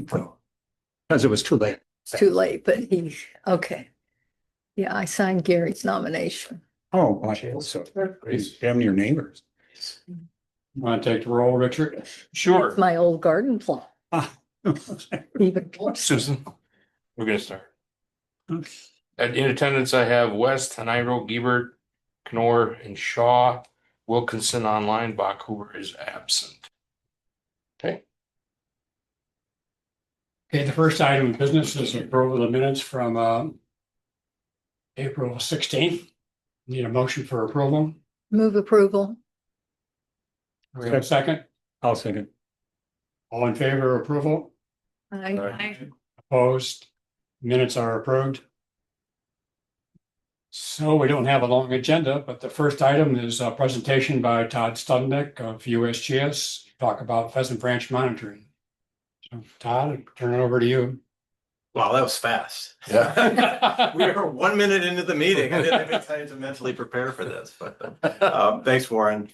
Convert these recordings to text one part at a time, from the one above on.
Because it was too late. It's too late, but okay. Yeah, I signed Gary's nomination. Oh, gosh, so damn near neighbors. Want to take the roll, Richard? It's Sure. my old garden plot. Ah. Even Susan, we're gonna start. In attendance, I have West, Hanairo, Giebert, Knorr, and Shaw. Wilkinson online. Bachhuber is absent. Okay. Okay, the first item of business is approval of the minutes from April 16th. Need a motion for approval. move approval. We have a second. I'll second. All in favor of approval? I Opposed? Minutes are approved. So we don't have a long agenda, but the first item is a presentation by Todd Studnick of USGS. Talk about Pheasant Branch monitoring. So Todd, turn it over to you. Wow, that was fast. Yeah. We were 1 minute into the meeting. I didn't have any time to mentally prepare for this, but thanks, Warren.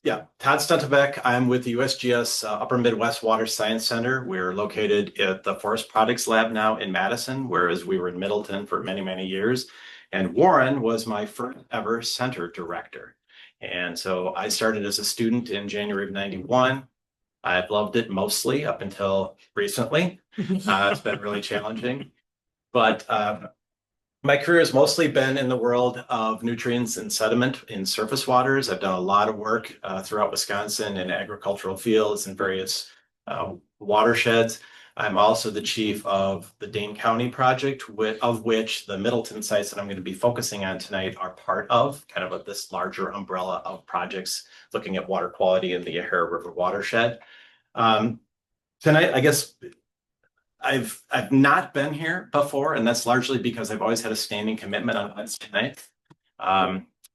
Yeah, Todd Stuntebeck. I'm with the USGS Upper Midwest Water Science Center. We're located at the Forest Products Lab now in Madison, whereas we were in Middleton for many, many years. And Warren was my first ever center director. And so I started as a student in January of '91. I've loved it mostly up until recently. It's been really challenging, but my career has mostly been in the world of nutrients and sediment in surface waters. I've done a lot of work throughout Wisconsin in agricultural fields and various watersheds. I'm also the chief of the Dane County project, of which the Middleton sites that I'm going to be focusing on tonight are part of, kind of this larger umbrella of projects looking at water quality in the Yahara River watershed. Tonight, I guess I've not been here before, and that's largely because I've always had a standing commitment on Wednesday night.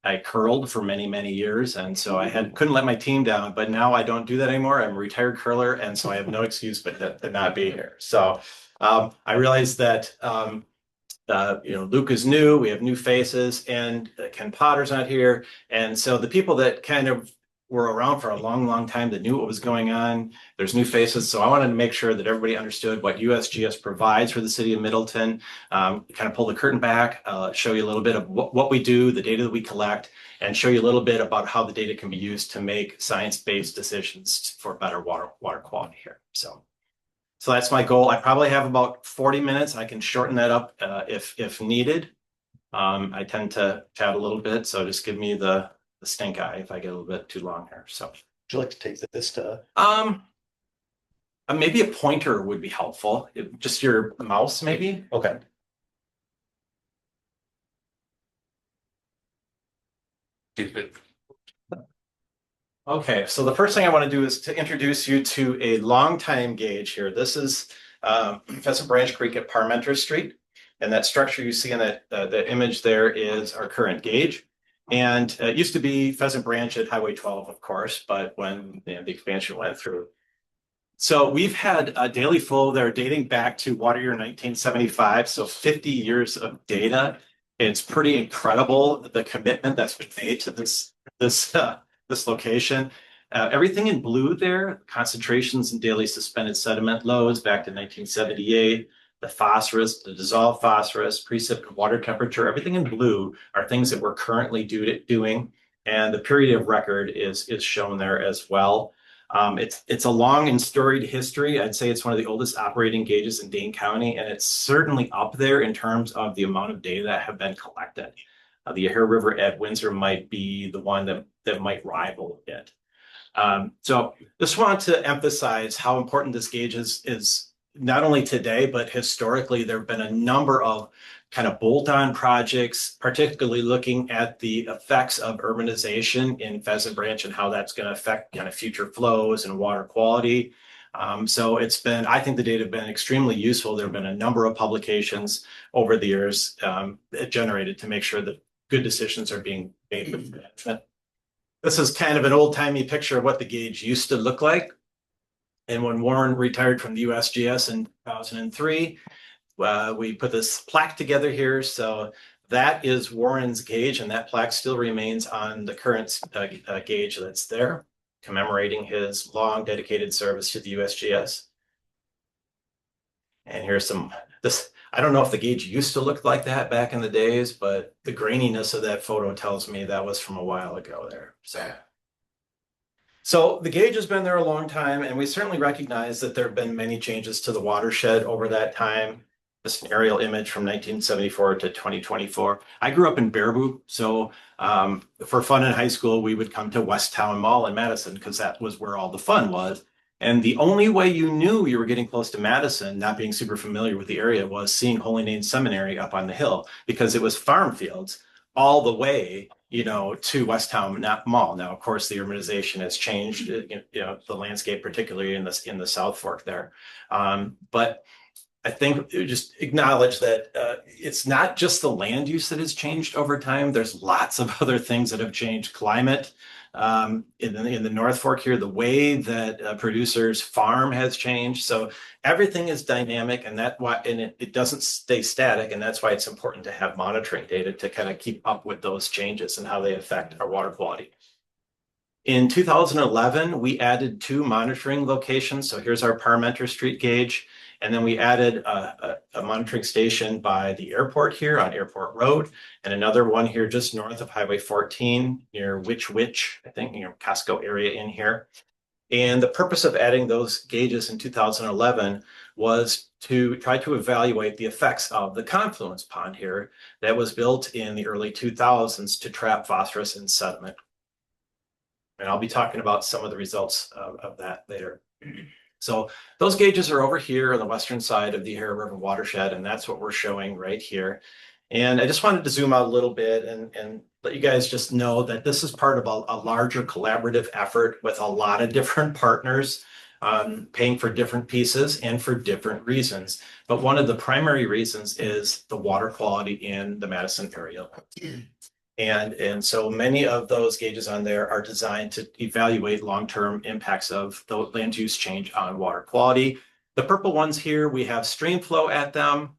I curled for many, many years, and so I couldn't let my team down, but now I don't do that anymore. I'm a retired curler, and so I have no excuse but to not be here. So I realized that Luke is new, we have new faces, and Ken Potter's not here. And so the people that kind of were around for a long, long time that knew what was going on, there's new faces. So I wanted to make sure that everybody understood what USGS provides for the city of Middleton, kind of pull the curtain back, show you a little bit of what we do, the data that we collect, and show you a little bit about how the data can be used to make science-based decisions for better water quality here. So that's my goal. I probably have about 40 minutes. I can shorten that up if needed. I tend to chat a little bit, so just give me the stink eye if I get a little bit too long here. So would you like to take this to? Maybe a pointer would be helpful. Just your mouse, maybe. Okay. Okay, so the first thing I want to do is to introduce you to a longtime gauge here. This is Pheasant Branch Creek at Parmenter Street. And that structure you see in the image there is our current gauge. And it used to be Pheasant Branch at Highway 12, of course, but when the expansion went through. So we've had a daily flow there dating back to water year 1975, so 50 years of data. It's pretty incredible, the commitment that's been made to this location. Everything in blue there, concentrations in daily suspended sediment loads back to 1978. The phosphorus, the dissolved phosphorus, precip and water temperature, everything in blue are things that we're currently doing. And the period of record is shown there as well. It's a long and storied history. I'd say it's one of the oldest operating gauges in Dane County, and it's certainly up there in terms of the amount of data that have been collected. The Yahara River at Windsor might be the one that might rival it. So just want to emphasize how important this gauge is not only today, but historically. There have been a number of kind of bolt-on projects, particularly looking at the effects of urbanization in Pheasant Branch and how that's going to affect kind of future flows and water quality. So I think the data have been extremely useful. There have been a number of publications over the years generated to make sure that good decisions are being made with management. This is kind of an old-timey picture of what the gauge used to look like. And when Warren retired from the USGS in 2003, we put this plaque together here. So that is Warren's gauge, and that plaque still remains on the current gauge that's there, commemorating his long dedicated service to the USGS. And here's this, I don't know if the gauge used to look like that back in the days, but the graininess of that photo tells me that was from a while ago there. So the gauge has been there a long time, and we certainly recognize that there have been many changes to the watershed over that time. This is an aerial image from 1974 to 2024. I grew up in Baraboo, so for fun in high school, we would come to West Town Mall in Madison because that was where all the fun was. And the only way you knew you were getting close to Madison, not being super familiar with the area, was seeing Holy Name Seminary up on the hill because it was farm fields all the way, to West Town Mall. Now, of course, the urbanization has changed, the landscape, particularly in the South Fork there. But I think just acknowledge that it's not just the land use that has changed over time. There's lots of other things that have changed. Climate in the North Fork here, the way that producers farm has changed. So everything is dynamic, and it doesn't stay static, and that's why it's important to have monitoring data to kind of keep up with those changes and how they affect our water quality. In 2011, we added 2 monitoring locations. So here's our Parmenter Street gauge. And then we added a monitoring station by the airport here on Airport Road, and another one here just north of Highway 14 near Which, I think, Costco area in here. And the purpose of adding those gauges in 2011 was to try to evaluate the effects of the confluence pond here that was built in the early 2000s to trap phosphorus in sediment. And I'll be talking about some of the results of that later. So those gauges are over here on the western side of the Ohio River watershed, and that's what we're showing right here. And I just wanted to zoom out a little bit and let you guys just know that this is part of a larger collaborative effort with a lot of different partners paying for different pieces and for different reasons. But one of the primary reasons is the water quality in the Madison area. And so many of those gauges on there are designed to evaluate long-term impacts of the land use change on water quality. The purple ones here, we have stream flow at them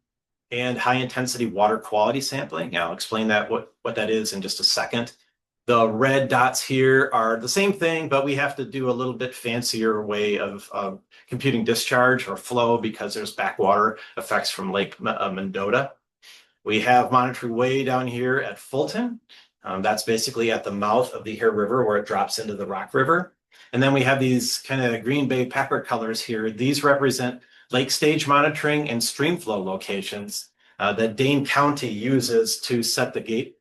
and high intensity water quality sampling. I'll explain what that is in just a second. The red dots here are the same thing, but we have to do a little bit fancier way of computing discharge or flow because there's backwater effects from Lake Mendota. We have monitoring way down here at Fulton. That's basically at the mouth of the Ohio River where it drops into the Rock River. And then we have these kind of Green Bay pepper colors here. These represent lake stage monitoring and stream flow locations that Dane County uses to set the gate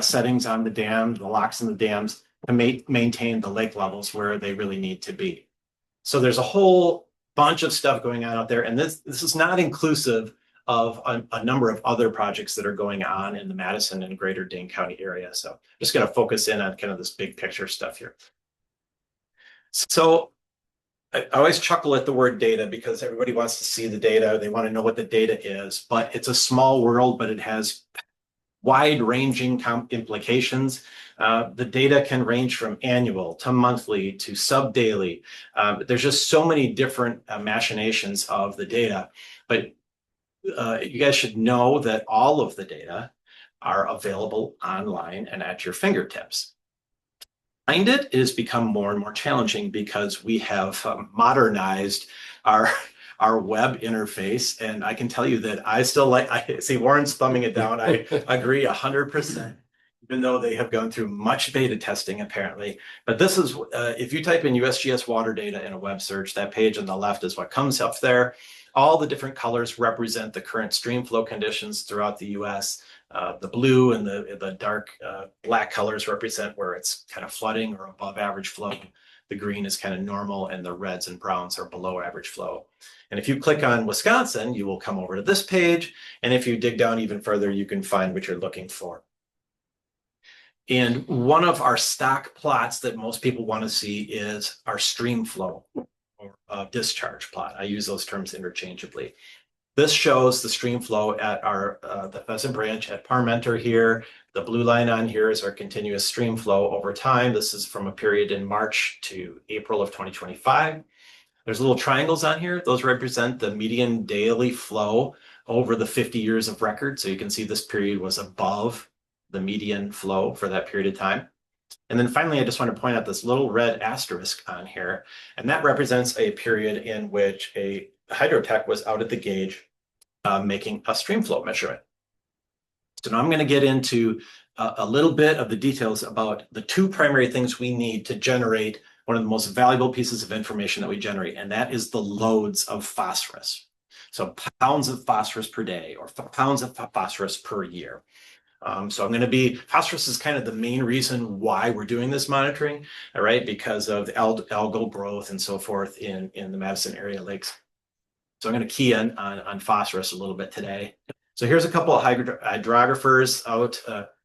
settings on the dam, the locks in the dams, to maintain the lake levels where they really need to be. So there's a whole bunch of stuff going on out there. And this is not inclusive of a number of other projects that are going on in the Madison and greater Dane County area. So I'm just going to focus in on kind of this big picture stuff here. So I always chuckle at the word data because everybody wants to see the data. They want to know what the data is, but it's a small world, but it has wide-ranging implications. The data can range from annual to monthly to sub-daily. There's just so many different machinations of the data, but you guys should know that all of the data are available online and at your fingertips. Find it has become more and more challenging because we have modernized our web interface, and I can tell you that I still I see Warren's thumbing it down. I agree 100%, even though they have gone through much beta testing apparently. But this is if you type in USGS water data in a web search, that page on the left is what comes up there. All the different colors represent the current stream flow conditions throughout the US. The blue and the dark black colors represent where it's kind of flooding or above average flow. The green is kind of normal, and the reds and browns are below average flow. And if you click on Wisconsin, you will come over to this page. And if you dig down even further, you can find what you're looking for. And one of our stock plots that most people want to see is our stream flow or discharge plot. I use those terms interchangeably. This shows the stream flow at the Pheasant Branch at Parmenter here. The blue line on here is our continuous stream flow over time. This is from a period in March to April of 2025. There's little triangles on here. Those represent the median daily flow over the 50 years of record. So you can see this period was above the median flow for that period of time. And then finally, I just want to point out this little red asterisk on here, and that represents a period in which a hydrotech was out at the gauge making a stream flow measurement. So now I'm going to get into a little bit of the details about the two primary things we need to generate one of the most valuable pieces of information that we generate, and that is the loads of phosphorus. So pounds of phosphorus per day or pounds of phosphorus per year. So I'm going to be, phosphorus is kind of the main reason why we're doing this monitoring, all right, because of the algal growth and so forth in the Madison area lakes. So I'm going to key in on phosphorus a little bit today. So here's a couple of hydrographers out.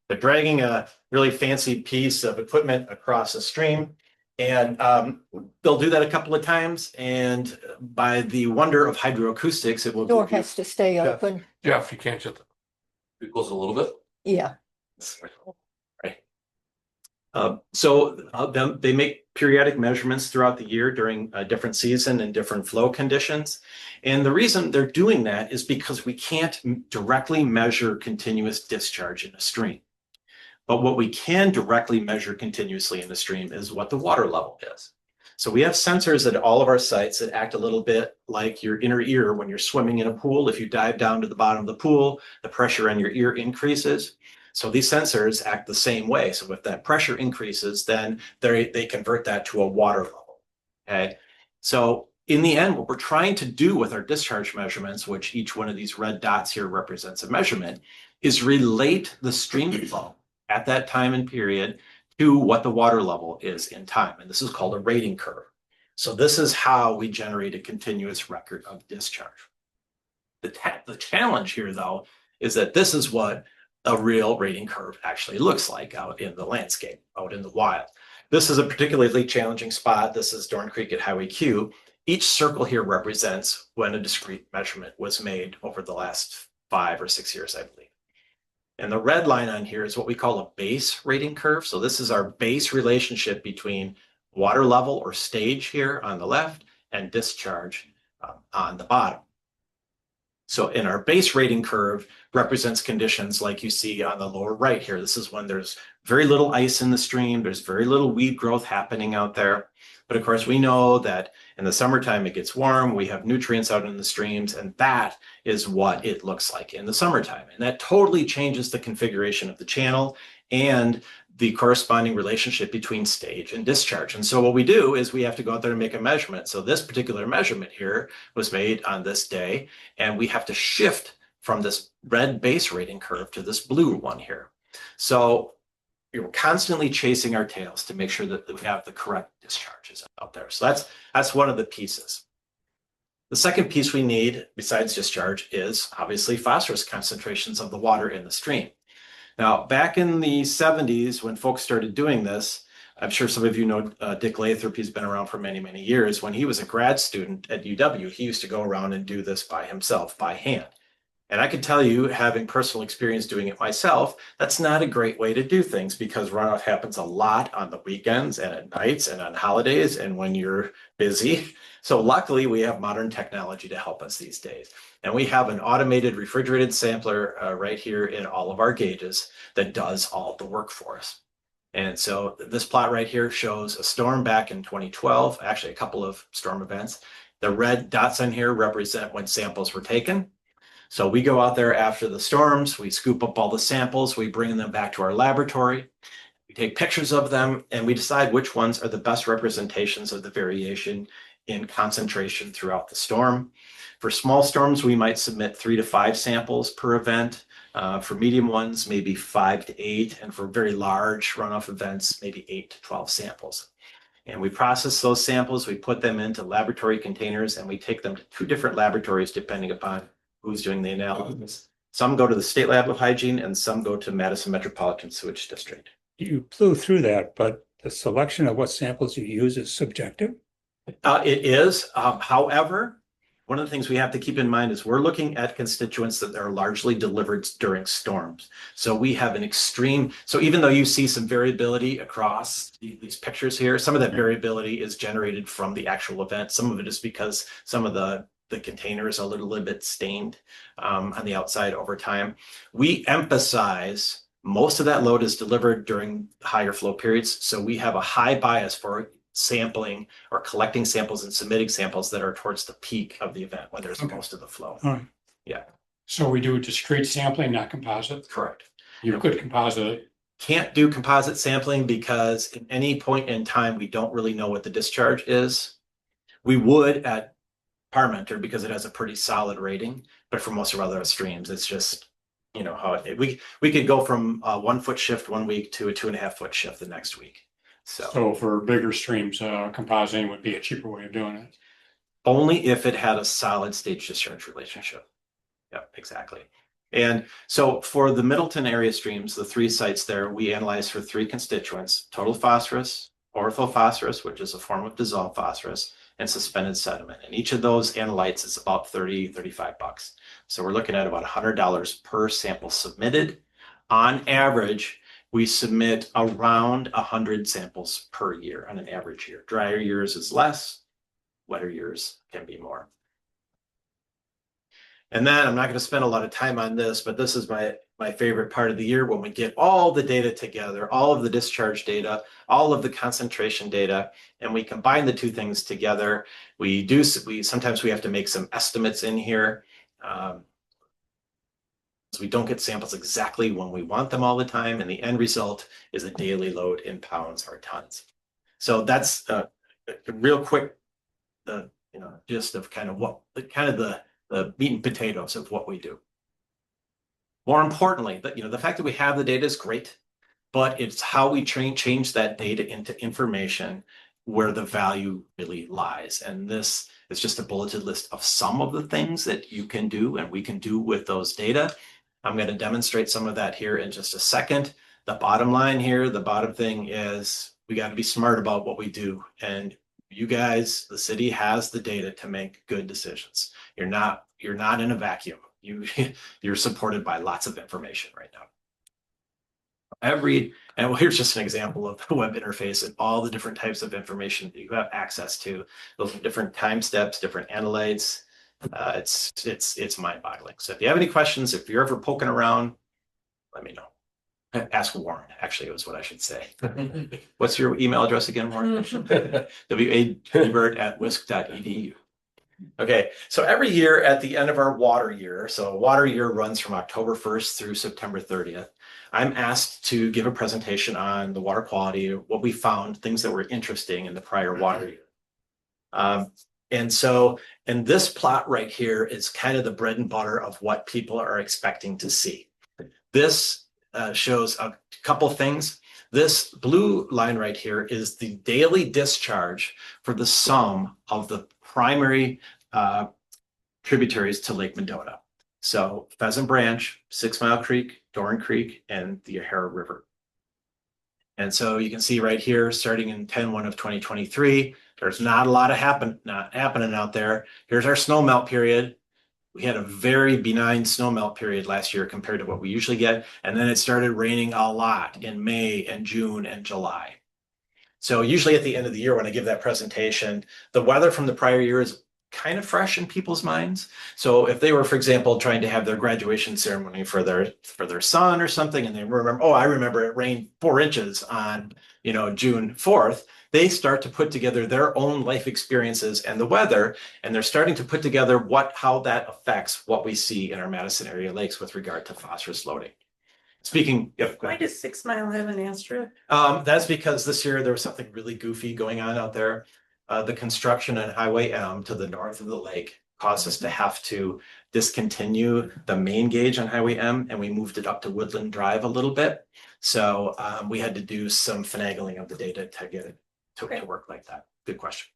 They're dragging a really fancy piece of equipment across a stream. And they'll do that a couple of times. And by the wonder of hydroacoustics, it will Door give you- has to stay Yeah. open. Jeff, you can't shut the. Close a little bit. Yeah. Right. They make periodic measurements throughout the year during a different season and different flow conditions. And the reason they're doing that is because we can't directly measure continuous discharge in a stream. But what we can directly measure continuously in the stream is what the water level is. So we have sensors at all of our sites that act a little bit like your inner ear when you're swimming in a pool. If you dive down to the bottom of the pool, the pressure in your ear increases. So these sensors act the same way. So if that pressure increases, then they convert that to a water level. Okay. So in the end, what we're trying to do with our discharge measurements, which each one of these red dots here represents a measurement, is relate the stream flow at that time and period to what the water level is in time. And this is called a rating curve. So this is how we generate a continuous record of discharge. The challenge here, though, is that this is what a real rating curve actually looks like out in the landscape, out in the wild. This is a particularly challenging spot. This is Dorn Creek at Highway Q. Each circle here represents when a discrete measurement was made over the last 5 or 6 years, I believe. And the red line on here is what we call a base rating curve. So this is our base relationship between water level or stage here on the left and discharge on the bottom. So in our base rating curve represents conditions like you see on the lower right here. This is when there's very little ice in the stream. There's very little weed growth happening out there. But of course, we know that in the summertime, it gets warm. We have nutrients out in the streams, and that is what it looks like in the summertime. And that totally changes the configuration of the channel and the corresponding relationship between stage and discharge. And so what we do is we have to go out there and make a measurement. So this particular measurement here was made on this day, and we have to shift from this red base rating curve to this blue one here. So we're constantly chasing our tails to make sure that we have the correct discharges out there. So that's one of the pieces. The second piece we need besides discharge is obviously phosphorus concentrations of the water in the stream. Now, back in the 70s, when folks started doing this, I'm sure some of you know Dick Lathrop. He's been around for many, many years. When he was a grad student at UW, he used to go around and do this by himself, by hand. And I can tell you, having personal experience doing it myself, that's not a great way to do things because runoff happens a lot on the weekends and at nights and on holidays and when you're busy. So luckily, we have modern technology to help us these days. And we have an automated refrigerated sampler right here in all of our gauges that does all the work for us. And so this plot right here shows a storm back in 2012, actually a couple of storm events. The red dots on here represent when samples were taken. So we go out there after the storms, we scoop up all the samples, we bring them back to our laboratory, we take pictures of them, and we decide which ones are the best representations of the variation in concentration throughout the storm. For small storms, we might submit 3 to 5 samples per event. For medium ones, maybe 5 to 8, and for very large runoff events, maybe 8 to 12 samples. And we process those samples, we put them into laboratory containers, and we take them to 2 different laboratories depending upon who's doing the analysis. Some go to the State Lab of Hygiene and some go to Madison Metropolitan Sewage District. You blew through that, but the selection of what samples you use is subjective. It is. However, one of the things we have to keep in mind is we're looking at constituents that are largely delivered during storms. So we have an extreme, so even though you see some variability across these pictures here, some of that variability is generated from the actual event. Some of it is because some of the container is a little bit stained on the outside over time. We emphasize most of that load is delivered during higher flow periods. So we have a high bias for sampling or collecting samples and submitting samples that are towards the peak of the event when there's most of the flow. All right. Yeah. So we do discrete sampling, not composite. Correct. You could composite it. Can't do composite sampling because at any point in time, we don't really know what the discharge is. We would at Parmenter because it has a pretty solid rating, but for most of our other streams, it's just, you know, how we could go from a 1 foot shift 1 week to a 2.5 foot shift the next week. So So for bigger streams, compositing would be a cheaper way of doing it. only if it had a solid stage discharge relationship. Yep, exactly. And so for the Middleton area streams, the 3 sites there, we analyzed for 3 constituents: total phosphorus, orthophosphorus, which is a form of dissolved phosphorus, and suspended sediment. And each of those analytes is about $35. So we're looking at about $100 per sample submitted. On average, we submit around 100 samples per year on an average year. Drier years is less, wetter years can be more. And then I'm not going to spend a lot of time on this, but this is my favorite part of the year when we get all the data together, all of the discharge data, all of the concentration data, and we combine the 2 things together. Sometimes we have to make some estimates in here. So we don't get samples exactly when we want them all the time, and the end result is a daily load in pounds or tons. So that's a real quick, gist of kind of the meat and potatoes of what we do. More importantly, the fact that we have the data is great, but it's how we change that data into information where the value really lies. And this is just a bulleted list of some of the things that you can do and we can do with those data. I'm going to demonstrate some of that here in just a second. The bottom line here, the bottom thing is we got to be smart about what we do. And you guys, the city has the data to make good decisions. You're not in a vacuum. You're supported by lots of information right now. Here's just an example of the web interface and all the different types of information that you have access to. Those are different time steps, different analytes. It's mind-boggling. So if you have any questions, if you're ever poking around, let me know. Ask Warren, actually, was what I should say. What's your email address again, Warren? wa.wisc.edu. Okay, so every year at the end of our water year, so water year runs from October 1st through September 30th, I'm asked to give a presentation on the water quality, what we found, things that were interesting in the prior water year. And this plot right here is kind of the bread and butter of what people are expecting to see. This shows a couple things. This blue line right here is the daily discharge for the sum of the primary tributaries to Lake Mendota. So Pheasant Branch, 6 Mile Creek, Dorn Creek, and the O'Hara River. And so you can see right here, starting in 10/1 of 2023, there's not a lot of happening out there. Here's our snowmelt period. We had a very benign snowmelt period last year compared to what we usually get. And then it started raining a lot in May and June and July. So usually at the end of the year, when I give that presentation, the weather from the prior year is kind of fresh in people's minds. So if they were, for example, trying to have their graduation ceremony for their son or something, and they remember, I remember it rained 4 inches on, June 4th, they start to put together their own life experiences and the weather, and they're starting to put together how that affects what we see in our Madison area lakes with regard to phosphorus loading. Speaking of, Why does 6 Mile have an asterisk? That's because this year there was something really goofy going on out there. The construction on Highway M to the north of the lake caused us to have to discontinue the main gauge on Highway M, and we moved it up to Woodland Drive a little bit. So we had to do some finagling of the data to get it to work like that. Good question.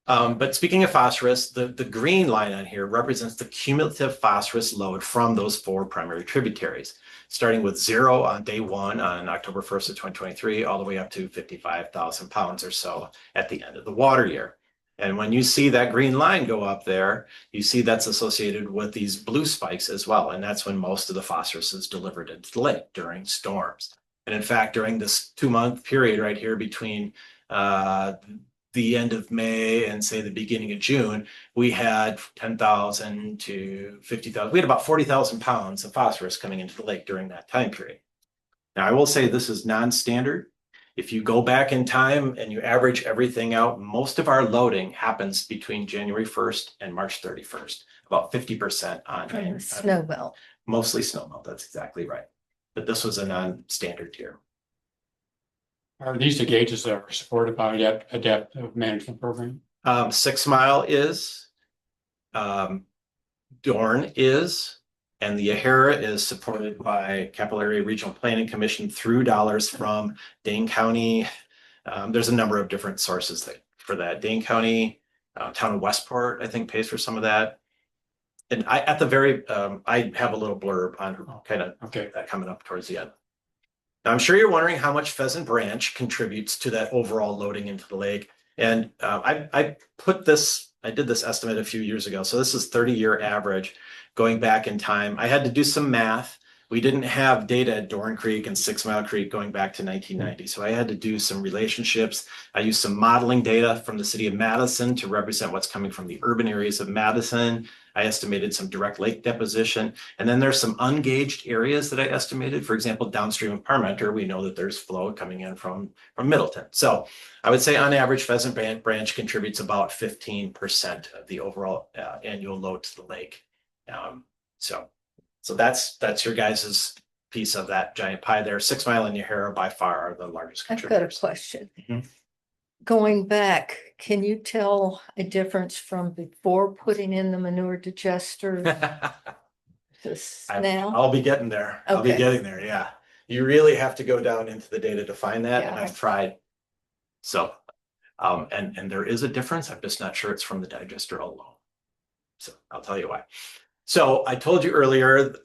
But speaking of phosphorus, the green line on here represents the cumulative phosphorus load from those 4 primary tributaries, starting with 0 on day 1 on October 1st of 2023, all the way up to 55,000 pounds or so at the end of the water year. And when you see that green line go up there, you see that's associated with these blue spikes as well. And that's when most of the phosphorus is delivered into the lake during storms. And in fact, during this 2-month period right here between the end of May and say the beginning of June, we had 10,000 to 50,000. We had about 40,000 pounds of phosphorus coming into the lake during that time period. Now, I will say this is non-standard. If you go back in time and you average everything out, most of our loading happens between January 1st and March 31st, about 50% From the snow melt. mostly snow melt. That's exactly right. But this was a non-standard year. Are these the gauges that are supported by adaptive management program? 6 Mile is, Dorn is, and the Yahara is supported by Capillary Regional Planning Commission through dollars from Dane County. There's a number of different sources for that. Dane County, town of Westport, I think, pays for some of that. And I have a little blurb on kind of that coming up towards the end. Now, I'm sure you're wondering how much Pheasant Branch contributes to that overall loading into the lake. And I did this estimate a few years ago. So this is 30-year average going back in time. I had to do some math. We didn't have data at Dorn Creek and 6 Mile Creek going back to 1990. So I had to do some relationships. I used some modeling data from the city of Madison to represent what's coming from the urban areas of Madison. I estimated some direct lake deposition. And then there's some ungauged areas that I estimated. For example, downstream of Parmenter, we know that there's flow coming in from Middleton. So I would say on average, Pheasant Branch contributes about 15% of the overall annual load to the lake. So that's your guys's piece of that giant pie there. 6 Mile and Yahara by far are the largest I've got a contributors. question. Mhm. Going back, can you tell a difference from before putting in the manure digester to now? I'll be getting there. I'll be Okay. getting there. Yeah. You really have to go down into the data to find that. And Yeah. I've tried. So, and there is a difference. I'm just not sure it's from the digester alone. So I'll tell you why. So I told you earlier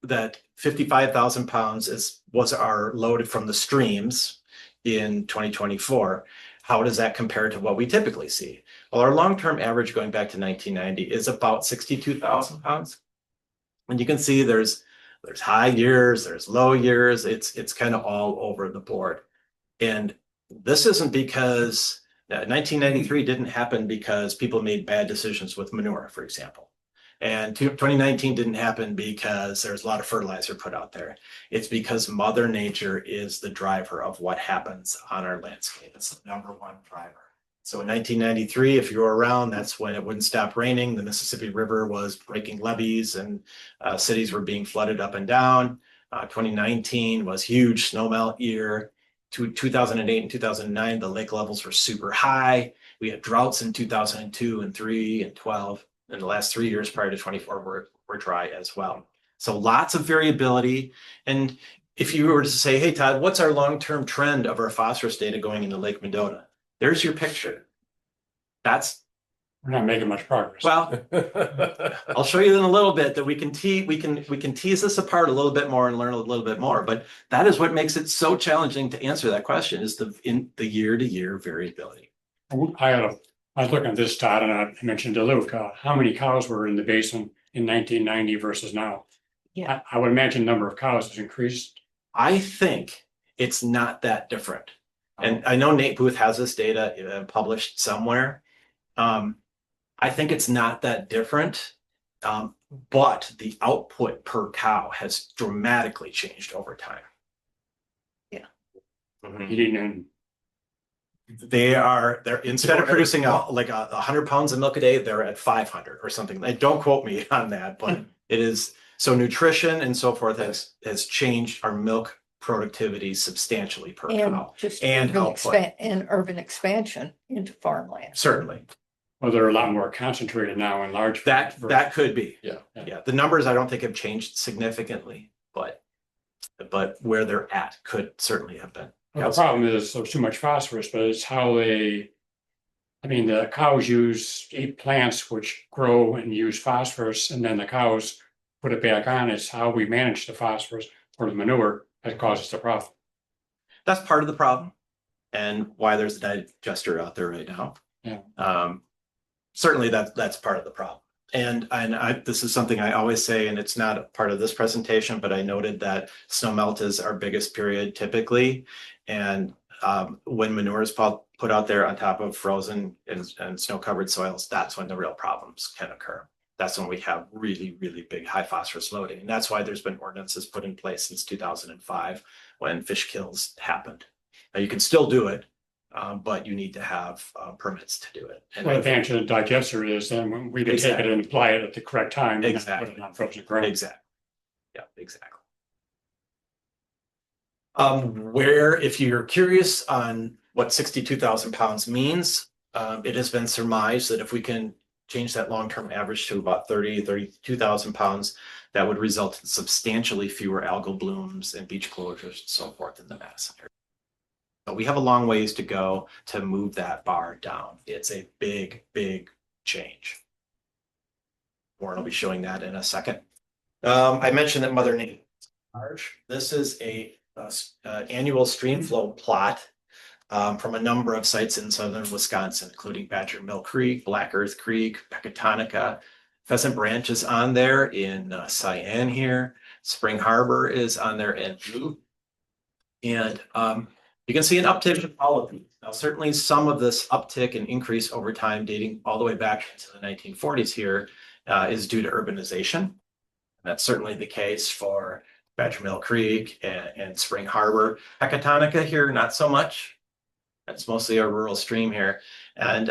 that 55,000 pounds was our load from the streams in 2024. How does that compare to what we typically see? Well, our long-term average going back to 1990 is about 62,000 pounds. And you can see there's high years, there's low years. It's kind of all over the board. And this isn't because 1993 didn't happen because people made bad decisions with manure, for example. And 2019 didn't happen because there's a lot of fertilizer put out there. It's because Mother Nature is the driver of what happens on our landscape. It's the number one driver. So in 1993, if you were around, that's when it wouldn't stop raining. The Mississippi River was breaking levees and cities were being flooded up and down. 2019 was huge snowmelt year. 2008 and 2009, the lake levels were super high. We had droughts in 2002 and 3 and 12. And the last 3 years prior to 24 were dry as well. So lots of variability. And if you were to say, hey, Todd, what's our long-term trend of our phosphorus data going into Lake Mendota? There's your picture. We're not making much progress. Well, I'll show you in a little bit that we can tease this apart a little bit more and learn a little bit more. But that is what makes it so challenging to answer that question, is the year-to-year variability. I was looking at this, Todd, and I mentioned to Luke, how many cows were in the basin in 1990 versus now? Yeah. I would imagine the number of cows has increased. I think it's not that different. And I know Nate Booth has this data published somewhere. I think it's not that different, but the output per cow has dramatically changed over time. Yeah. Mhm. Heating and They're instead of producing like 100 pounds of milk a day, they're at 500 or something. Like, don't quote me on that, but it is. So nutrition and so forth has changed our milk productivity substantially per And cow. just And output. urban expansion into farmland. Certainly. well, they're a lot more concentrated now in large. That could be. Yeah. Yeah. The numbers I don't think have changed significantly, but where they're at could certainly have been. Well, the problem is there's too much phosphorus, but it's how the cows eat plants which grow and use phosphorus, and then the cows put it back on. It's how we manage the phosphorus or the manure that causes the problem. That's part of the problem, and why there's a digester out there right now. Yeah. Certainly that's part of the problem. And this is something I always say, and it's not a part of this presentation, but I noted that snowmelt is our biggest period typically. And when manure is put out there on top of frozen and snow-covered soils, that's when the real problems can occur. That's when we have really, really big high phosphorus loading. And that's why there's been ordinances put in place since 2005 when fish kills happened. Now, you can still do it, but you need to have permits to do it. And What advantage of the digester is then when we can take it and apply it at the correct time. And then put it on frozen ground. Exactly. Yeah, exactly. Where, if you're curious on what 62,000 pounds means, it has been surmised that if we can change that long-term average to about 32,000 pounds, that would result in substantially fewer algal blooms and beach closures and so forth in the Madison area. But we have a long ways to go to move that bar down. It's a big, big change. Warren will be showing that in a second. I mentioned that Mother Nature is large. This is a annual stream flow plot from a number of sites in southern Wisconsin, including Badger Mill Creek, Black Earth Creek, Pecatonica. Pheasant Branch is on there in cyan here. Spring Harbor is on there in blue. And you can see an uptick in all of these. Now, certainly some of this uptick and increase over time, dating all the way back into the 1940s here, is due to urbanization. That's certainly the case for Badger Mill Creek and Spring Harbor. Pecatonica here, not so much. That's mostly a rural stream here. And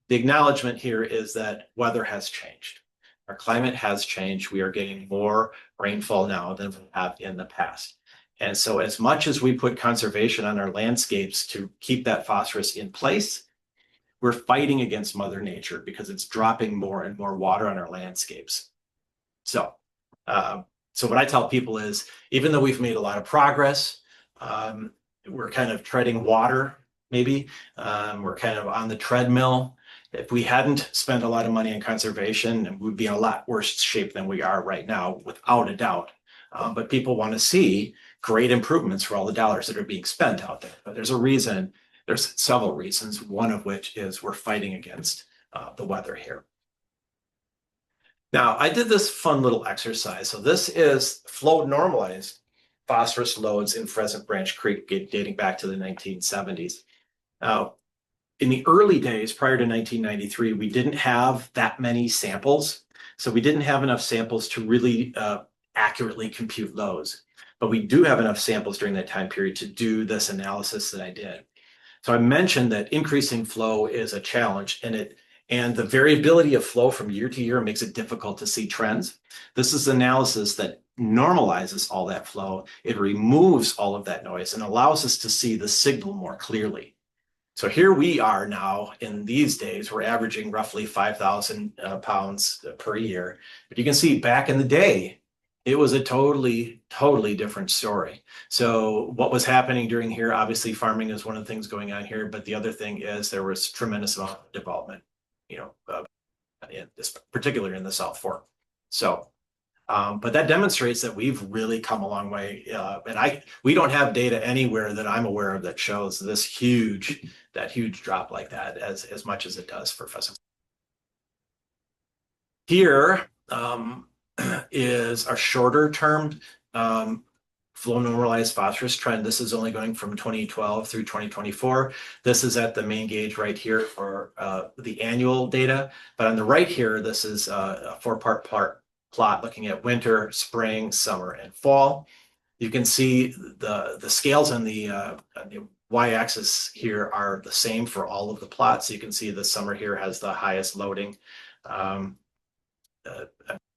the acknowledgement here is that weather has changed. Our climate has changed. We are getting more rainfall now than we have in the past. And so as much as we put conservation on our landscapes to keep that phosphorus in place, we're fighting against Mother Nature because it's dropping more and more water on our landscapes. So what I tell people is, even though we've made a lot of progress, we're kind of treading water, maybe. We're kind of on the treadmill. If we hadn't spent a lot of money on conservation, we'd be in a lot worse shape than we are right now, without a doubt. But people want to see great improvements for all the dollars that are being spent out there. But there's a reason, there's several reasons, one of which is we're fighting against the weather here. Now, I did this fun little exercise. So this is flow normalized phosphorus loads in Pheasant Branch Creek dating back to the 1970s. Now, in the early days, prior to 1993, we didn't have that many samples. So we didn't have enough samples to really accurately compute loads. But we do have enough samples during that time period to do this analysis that I did. So I mentioned that increasing flow is a challenge, and the variability of flow from year to year makes it difficult to see trends. This is analysis that normalizes all that flow. It removes all of that noise and allows us to see the signal more clearly. So here we are now in these days, we're averaging roughly 5,000 pounds per year. But you can see back in the day, it was a totally different story. So what was happening during here, obviously farming is one of the things going on here, but the other thing is there was tremendous amount of development, particularly in the South Fork. So, but that demonstrates that we've really come a long way. And we don't have data anywhere that I'm aware of that shows that huge drop like that as much as it does for pheasants. Here is a shorter term flow normalized phosphorus trend. This is only going from 2012 through 2024. This is at the main gauge right here for the annual data. But on the right here, this is a four-part plot looking at winter, spring, summer, and fall. You can see the scales on the y-axis here are the same for all of the plots. So you can see the summer here has the highest loading. I'm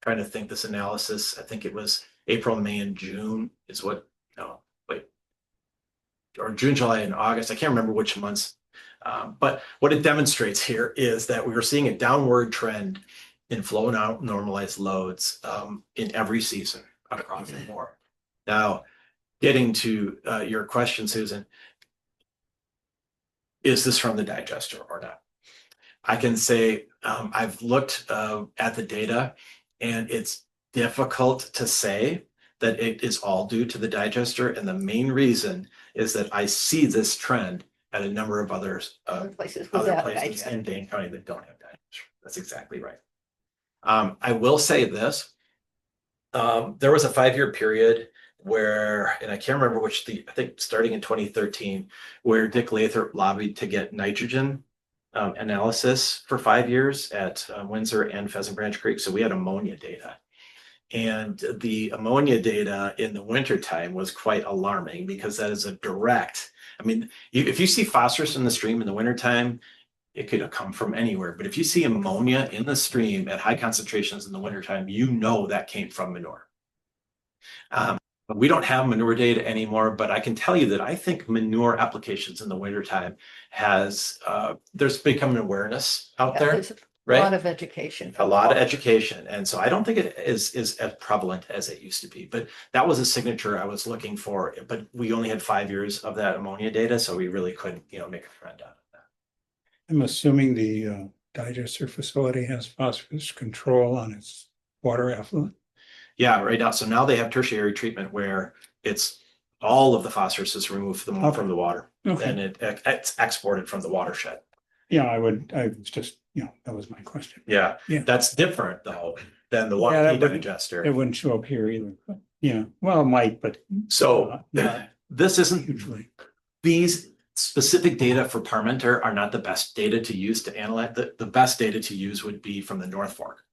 trying to think this analysis. I think it was April, May, and June is what, or June, July, and August. I can't remember which months. But what it demonstrates here is that we were seeing a downward trend in flow normalized loads in every season across the board. Now, getting to your question, Susan, is this from the digester or not? I can say I've looked at the data, and it's difficult to say that it is all due to the digester. And the main reason is that I see this trend at a number of other places in Dane County that don't have digester. That's exactly right. I will say this. There was a 5-year period where, and I can't remember I think starting in 2013, where Dick Lathrop lobbied to get nitrogen analysis for 5 years at Windsor and Pheasant Branch Creek. So we had ammonia data. And the ammonia data in the wintertime was quite alarming because that is a direct I mean, if you see phosphorus in the stream in the wintertime, it could have come from anywhere. But if you see ammonia in the stream at high concentrations in the wintertime, you know that came from manure. We don't have manure data anymore, but I can tell you that I think manure applications in the wintertime there's become an awareness out Yeah, there, there's a right? lot of education. A lot of education. And so I don't think it is as prevalent as it used to be, but that was a signature I was looking for. But we only had 5 years of that ammonia data, so we really couldn't, make a trend out of that. I'm assuming the digester facility has phosphorus control on its water effluent. Yeah, right now. So now they have tertiary treatment where it's all of the phosphorus is removed from the water, Okay. and it's exported from the watershed. Yeah, I was just, that was my question. Yeah, Yeah. that's different though than the Yeah, 1P that wouldn't- digester. It wouldn't show up here either, but yeah, well, it might, but So not this isn't usually. these specific data for Parmenter are not the best data to use to analyze. The best data to use would be from the North Fork,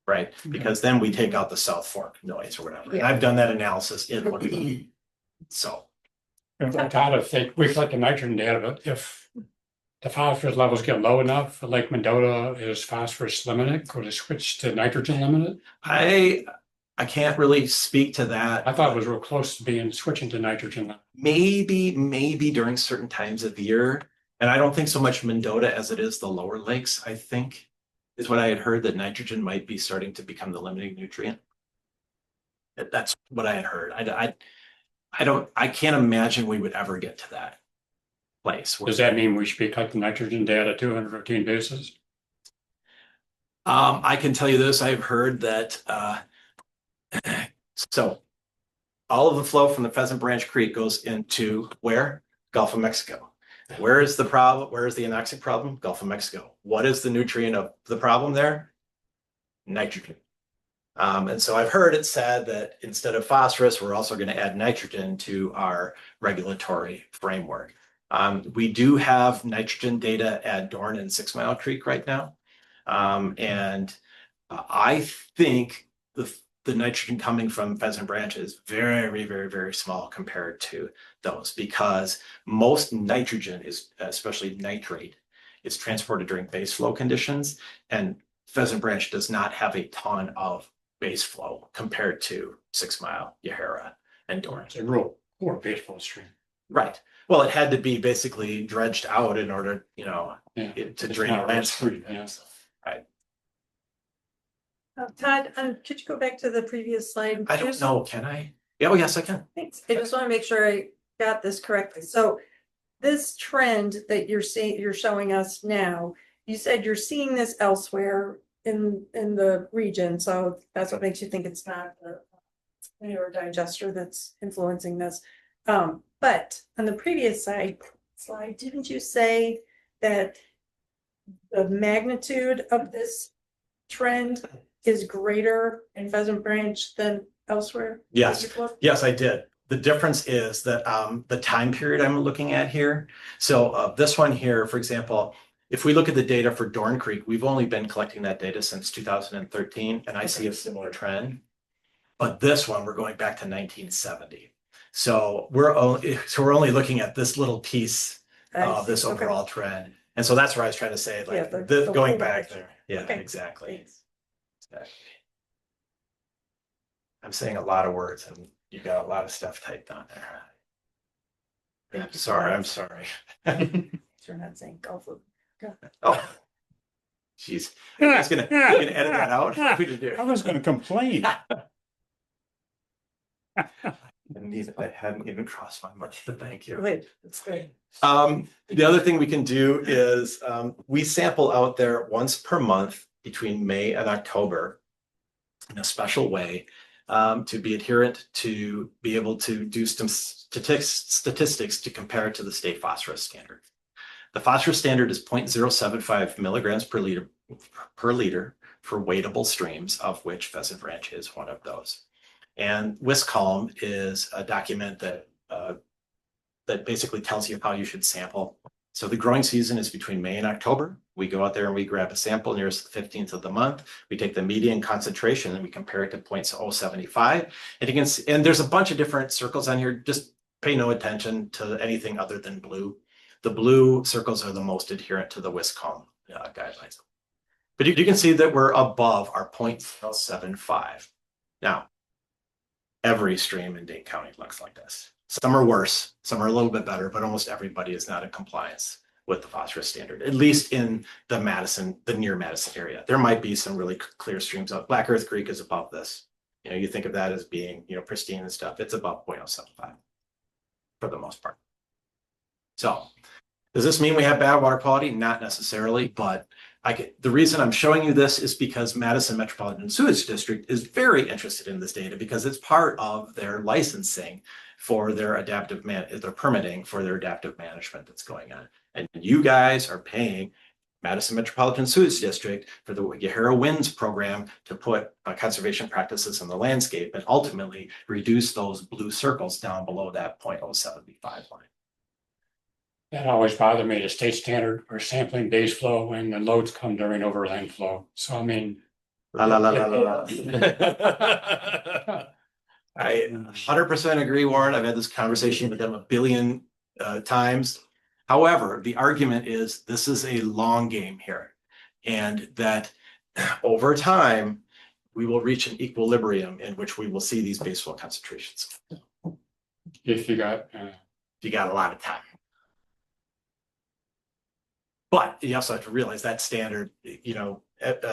right? Because then we take out the South Fork noise or whatever. And Yeah. I've done that analysis in one. So Todd, if we collect the nitrogen data, but if the phosphorus levels get low enough, for Lake Mendota is phosphorus limited, could it switch to nitrogen limited? I can't really speak to that. I thought it was real close to being switching to nitrogen. Maybe during certain times of the year. And I don't think so much Mendota as it is the lower lakes, I think, is what I had heard, that nitrogen might be starting to become the limiting nutrient. That's what I had heard. I can't imagine we would ever get to that place. Does that mean we should be collecting nitrogen data 215 basis? I can tell you this, I've heard that, so all of the flow from the Pheasant Branch Creek goes into where? Gulf of Mexico. Where is the problem? Where is the anoxic problem? Gulf of Mexico. What is the nutrient of the problem there? Nitrogen. And so I've heard it said that instead of phosphorus, we're also going to add nitrogen to our regulatory framework. We do have nitrogen data at Dorn and 6 Mile Creek right now. And I think the nitrogen coming from Pheasant Branch is very, very, very small compared to those, because most nitrogen is, especially nitrate, is transported during base flow conditions, and Pheasant Branch does not have a ton of base flow compared to 6 Mile, Yahara, and Dorn. It's a real poor baseball stream. Right. Well, it had to be basically dredged out in order, to It's drain not the real free, landscape. yeah. Right. Todd, could you go back to the previous slide? I don't know. Can I? Yeah, oh, yes, I can. Thanks. I just want to make sure I got this correctly. So this trend that you're showing us now, you said you're seeing this elsewhere in the region. So that's what makes you think it's not the manure digester that's influencing this. But on the previous slide, didn't you say that the magnitude of this trend is greater in Pheasant Branch than elsewhere? Yes. Yes, I did. The difference is that the time period I'm looking at here. So this one here, for example, if we look at the data for Dorn Creek, we've only been collecting that data since 2013, and I see a similar trend. But this one, we're going back to 1970. So we're only looking at this little piece of this overall trend. And so that's where I was trying to say, like, Yeah, this going whole back picture. there. Yeah, Okay. exactly. Thanks. Exactly. I'm saying a lot of words and you got a lot of stuff typed on there. Thank I'm you. sorry, I'm sorry. You're not saying Gulf of. Oh, jeez. I was gonna edit that out. What we to do? I was gonna complain. I hadn't even crossed my mind, but thank you. Wait, that's great. The other thing we can do is we sample out there once per month between May and October in a special way to be adherent, to be able to do some statistics to compare it to the state phosphorus standard. The phosphorus standard is 0.075 milligrams per liter for wadable streams, of which Pheasant Branch is one of those. And WISCALM is a document that basically tells you how you should sample. So the growing season is between May and October. We go out there and we grab a sample nearest the 15th of the month. We take the median concentration and we compare it to 0.075. And you can see, and there's a bunch of different circles on here. Just pay no attention to anything other than blue. The blue circles are the most adherent to the WISCOM guidelines. But you can see that we're above our 0.075. Now, every stream in Dane County looks like this. Some are worse, some are a little bit better, but almost everybody is not in compliance with the phosphorus standard, at least in the near Madison area. There might be some really clear streams out. Black Earth Creek is above this. You know, you think of that as being, you know, pristine and stuff. It's above 0.075 for the most part. So does this mean we have bad water quality? Not necessarily, but the reason I'm showing you this is because Madison Metropolitan Sewage District is very interested in this data because it's part of their licensing for their their permitting for their adaptive management that's going on. And you guys are paying Madison Metropolitan Sewage District for the Yahara Winds program to put conservation practices in the landscape and ultimately reduce those blue circles down below that 0.075 line. That always bothered me, the state standard for sampling base flow when the loads come during overland flow. So I mean. La la la la la la. I 100% agree, Warren. I've had this conversation with them a billion times. However, the argument is this is a long game here, and that over time we will reach an equilibrium in which we will see these base flow concentrations. If you got a lot of time. But you also have to realize that standard, you know,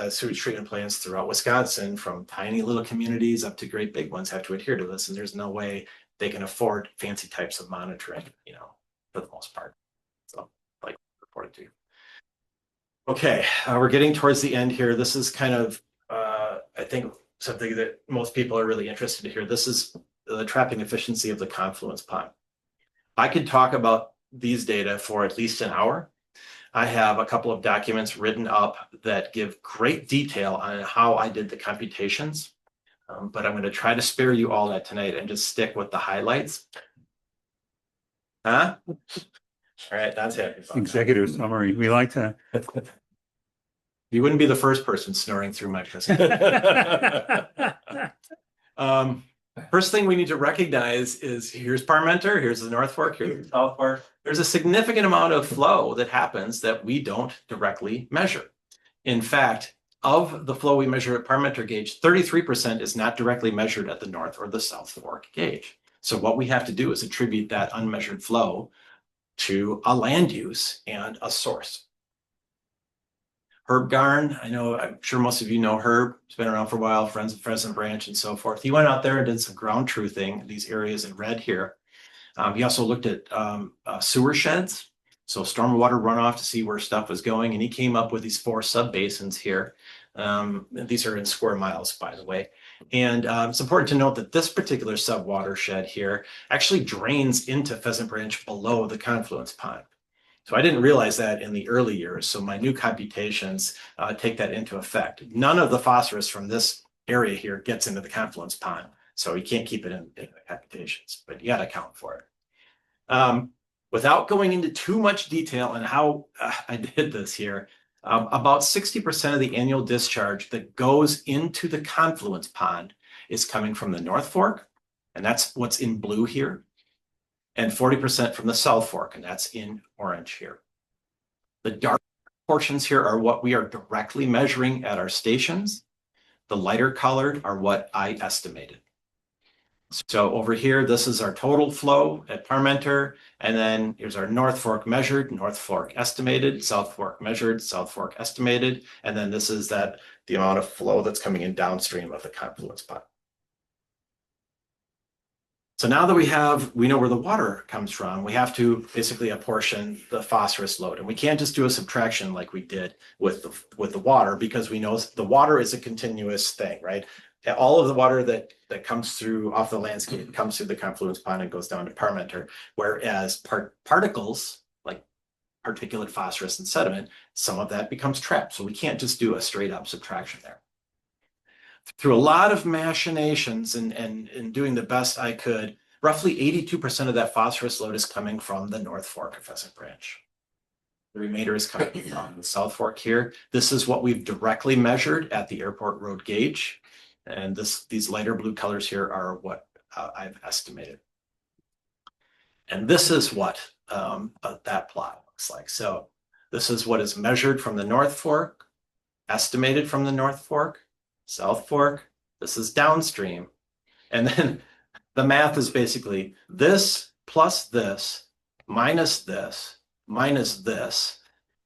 sewage treatment plants throughout Wisconsin, from tiny little communities up to great big ones, have to adhere to this. And there's no way they can afford fancy types of monitoring, you know, for the most part. So, like reported to you. Okay, we're getting towards the end here. This is kind of, I think, something that most people are really interested to hear. This is the trapping efficiency of the confluence pond. I could talk about these data for at least an hour. I have a couple of documents written up that give great detail on how I did the computations, but I'm going to try to spare you all that tonight and just stick with the highlights. Huh? All right, that's it. Executive summary. We like to. You wouldn't be the first person snoring through my presentation. First thing we need to recognize is here's Parmenter, here's the North Fork, here's the South Fork. There's a significant amount of flow that happens that we don't directly measure. In fact, of the flow we measure at Parmenter gauge, 33% is not directly measured at the North or the South Fork gauge. So what we have to do is attribute that unmeasured flow to a land use and a source. Herb Garn, I'm sure most of you know Herb. He's been around for a while, friends of Pheasant Branch and so forth. He went out there and did some ground truthing, these areas in red here. He also looked at sewer sheds, so stormwater runoff to see where stuff was going. And he came up with these 4 subbasins here. These are in square miles, by the way. And it's important to note that this particular subwatershed here actually drains into Pheasant Branch below the confluence pond. So I didn't realize that in the early years. So my new computations take that into effect. None of the phosphorus from this area here gets into the confluence pond. So you can't keep it in the computations, but you got to account for it. Without going into too much detail on how I did this here, about 60% of the annual discharge that goes into the confluence pond is coming from the North Fork, and that's what's in blue here, and 40% from the South Fork, and that's in orange here. The dark portions here are what we are directly measuring at our stations. The lighter colored are what I estimated. So over here, this is our total flow at Parmenter, and then here's our North Fork measured, North Fork estimated, South Fork measured, South Fork estimated, and then this is the amount of flow that's coming in downstream of the confluence pond. So now that we know where the water comes from, we have to basically apportion the phosphorus load, and we can't just do a subtraction like we did with the water, because we know the water is a continuous thing, right? All of the water that comes through off the landscape comes through the confluence pond and goes down to Parmenter, whereas particles like particulate phosphorus and sediment, some of that becomes trapped. So we can't just do a straight up subtraction there. Through a lot of machinations and doing the best I could, roughly 82% of that phosphorus load is coming from the North Fork of Pheasant Branch. The remainder is coming from the South Fork here. This is what we've directly measured at the airport road gauge. And these lighter blue colors here are what I've estimated. And this is what that plot looks like. So this is what is measured from the North Fork, estimated from the North Fork, South Fork. This is downstream. And then the math is basically this plus this minus this minus this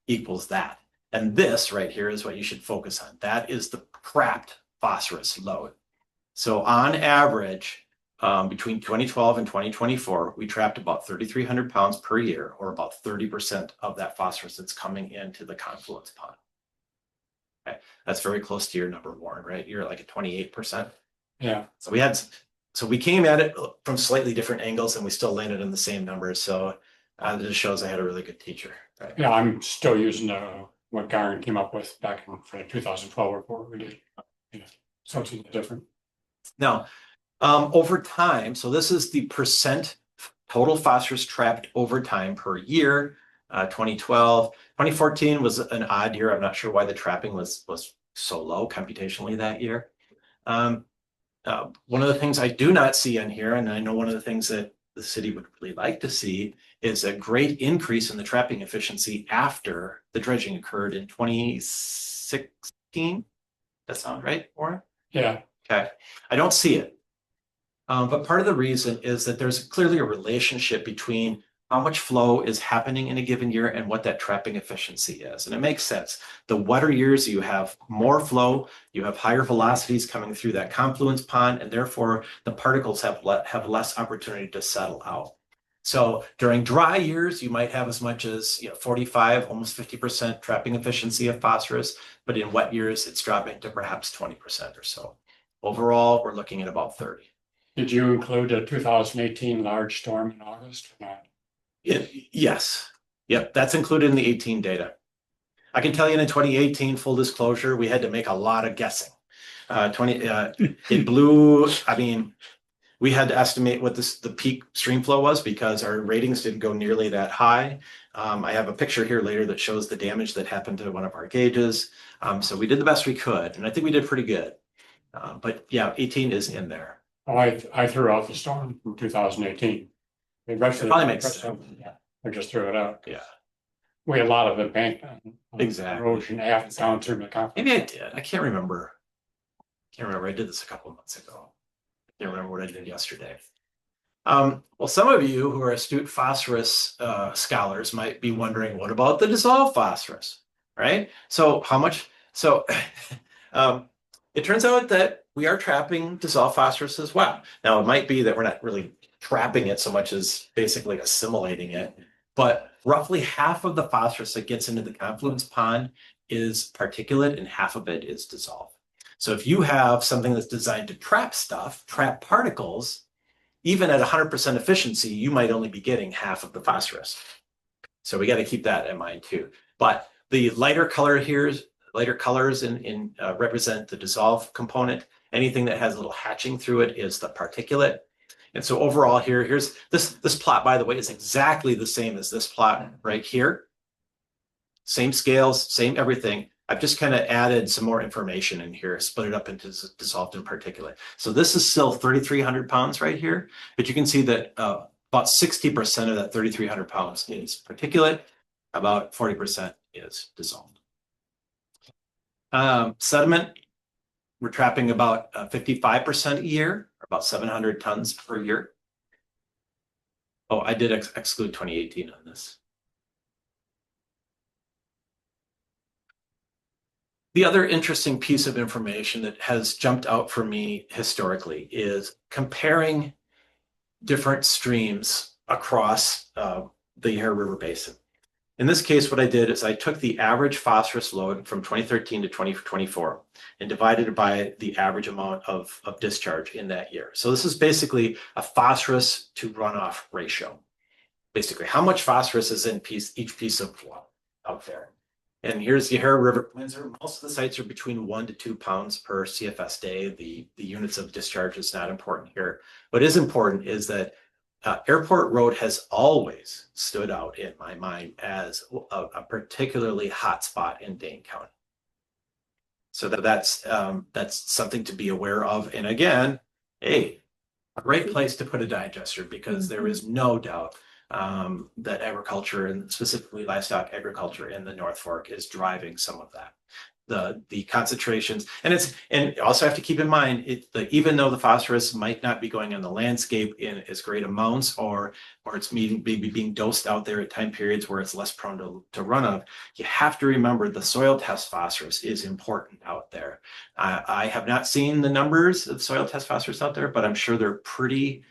equals that. And this right here is what you should focus on. That is the trapped phosphorus load. So on average, between 2012 and 2024, we trapped about 3,300 pounds per year, or about 30% of that phosphorus that's coming into the confluence pond. Okay. That's very close to your number, Warren, right? You're like at 28%. Yeah, So we came at it from slightly different angles and we still landed on the same numbers. So it just shows I had a really good teacher. Right? yeah, I'm still using what Garen came up with back in for the 2012 report we did. Yeah, something different. Now, over time, so this is the percent total phosphorus trapped over time per year. 2012, 2014 was an odd year. I'm not sure why the trapping was so low computationally that year. One of the things I do not see in here, and I know one of the things that the city would really like to see, is a great increase in the trapping efficiency after the dredging occurred in 2016. That sound right, Warren? Yeah, Okay, I don't see it. But part of the reason is that there's clearly a relationship between how much flow is happening in a given year and what that trapping efficiency is. And it makes sense. The wetter years, you have more flow, you have higher velocities coming through that confluence pond, and therefore the particles have less opportunity to settle out. So during dry years, you might have as much as 45, almost 50% trapping efficiency of phosphorus, but in wet years, it's dropping to perhaps 20% or so. Overall, we're looking at about 30. did you include the 2018 large storm in August or not? Yes. Yep, that's included in the 18 data. I can tell you in 2018, full disclosure, we had to make a lot of guessing. It blew, I mean, we had to estimate what the peak stream flow was because our ratings didn't go nearly that high. I have a picture here later that shows the damage that happened to one of our gauges. So we did the best we could, and I think we did pretty good. But yeah, 18 is in there. Oh, I threw out the storm from 2018. The rest of Probably the- makes sense. Yeah, I just threw it out. Yeah. We had a lot of embankment. Exactly. Erosion after down through the conflict. Maybe I did. I can't remember. I did this a couple of months ago. I can't remember what I did yesterday. Well, some of you who are astute phosphorus scholars might be wondering, what about the dissolved phosphorus, right? So how much? So it turns out that we are trapping dissolved phosphorus as well. Now, it might be that we're not really trapping it so much as basically assimilating it, but roughly half of the phosphorus that gets into the confluence pond is particulate and half of it is dissolved. So if you have something that's designed to trap stuff, trap particles, even at 100% efficiency, you might only be getting half of the phosphorus. So we got to keep that in mind too. But the lighter color here, lighter colors represent the dissolved component. Anything that has a little hatching through it is the particulate. And so overall here's this plot, by the way, is exactly the same as this plot right here. Same scales, same everything. I've just kind of added some more information in here, split it up into dissolved and particulate. So this is still 3,300 pounds right here, but you can see that about 60% of that 3,300 pounds is particulate, about 40% is dissolved. Sediment, we're trapping about 55% a year, or about 700 tons per year. Oh, I did exclude 2018 on this. The other interesting piece of information that has jumped out for me historically is comparing different streams across the Yahara River Basin. In this case, what I did is I took the average phosphorus load from 2013 to 2024 and divided it by the average amount of discharge in that year. So this is basically a phosphorus to runoff ratio. Basically, how much phosphorus is in each piece of flow out there. And here's the Yahara River Windsor. Most of the sites are between 1 to 2 pounds per CFS day. The units of discharge is not important here. What is important is that Airport Road has always stood out in my mind as a particularly hot spot in Dane County. So that's something to be aware of. And again, a great place to put a digester because there is no doubt that agriculture and specifically livestock agriculture in the North Fork is driving some of that. The concentrations, and also have to keep in mind even though the phosphorus might not be going on the landscape in as great amounts, or it's maybe being dosed out there at time periods where it's less prone to runoff, you have to remember the soil test phosphorus is important out there. I have not seen the numbers of soil test phosphorus out there, but I'm sure they're pretty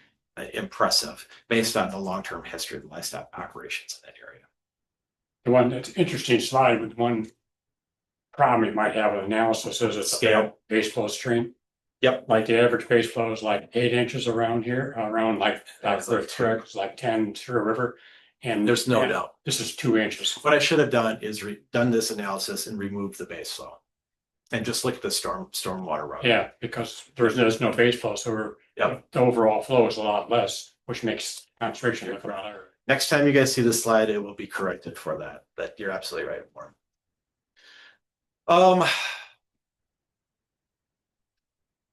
impressive based on the long-term history of the livestock operations in that area. The one that's interesting slide with one problem you might have with analysis is it's a base flow stream. Yep. Like the average base flow is like 8 inches around here, around like Cliff Creek is like 10 through a river. And There's no doubt. This is 2 inches. What I should have done is done this analysis and removed the base flow and just look at the stormwater road. Yeah, because there's no base flow, so the overall flow is a lot less, which makes concentration look around there. Next time you guys see this slide, it will be corrected for that. But you're absolutely right, Warren. Not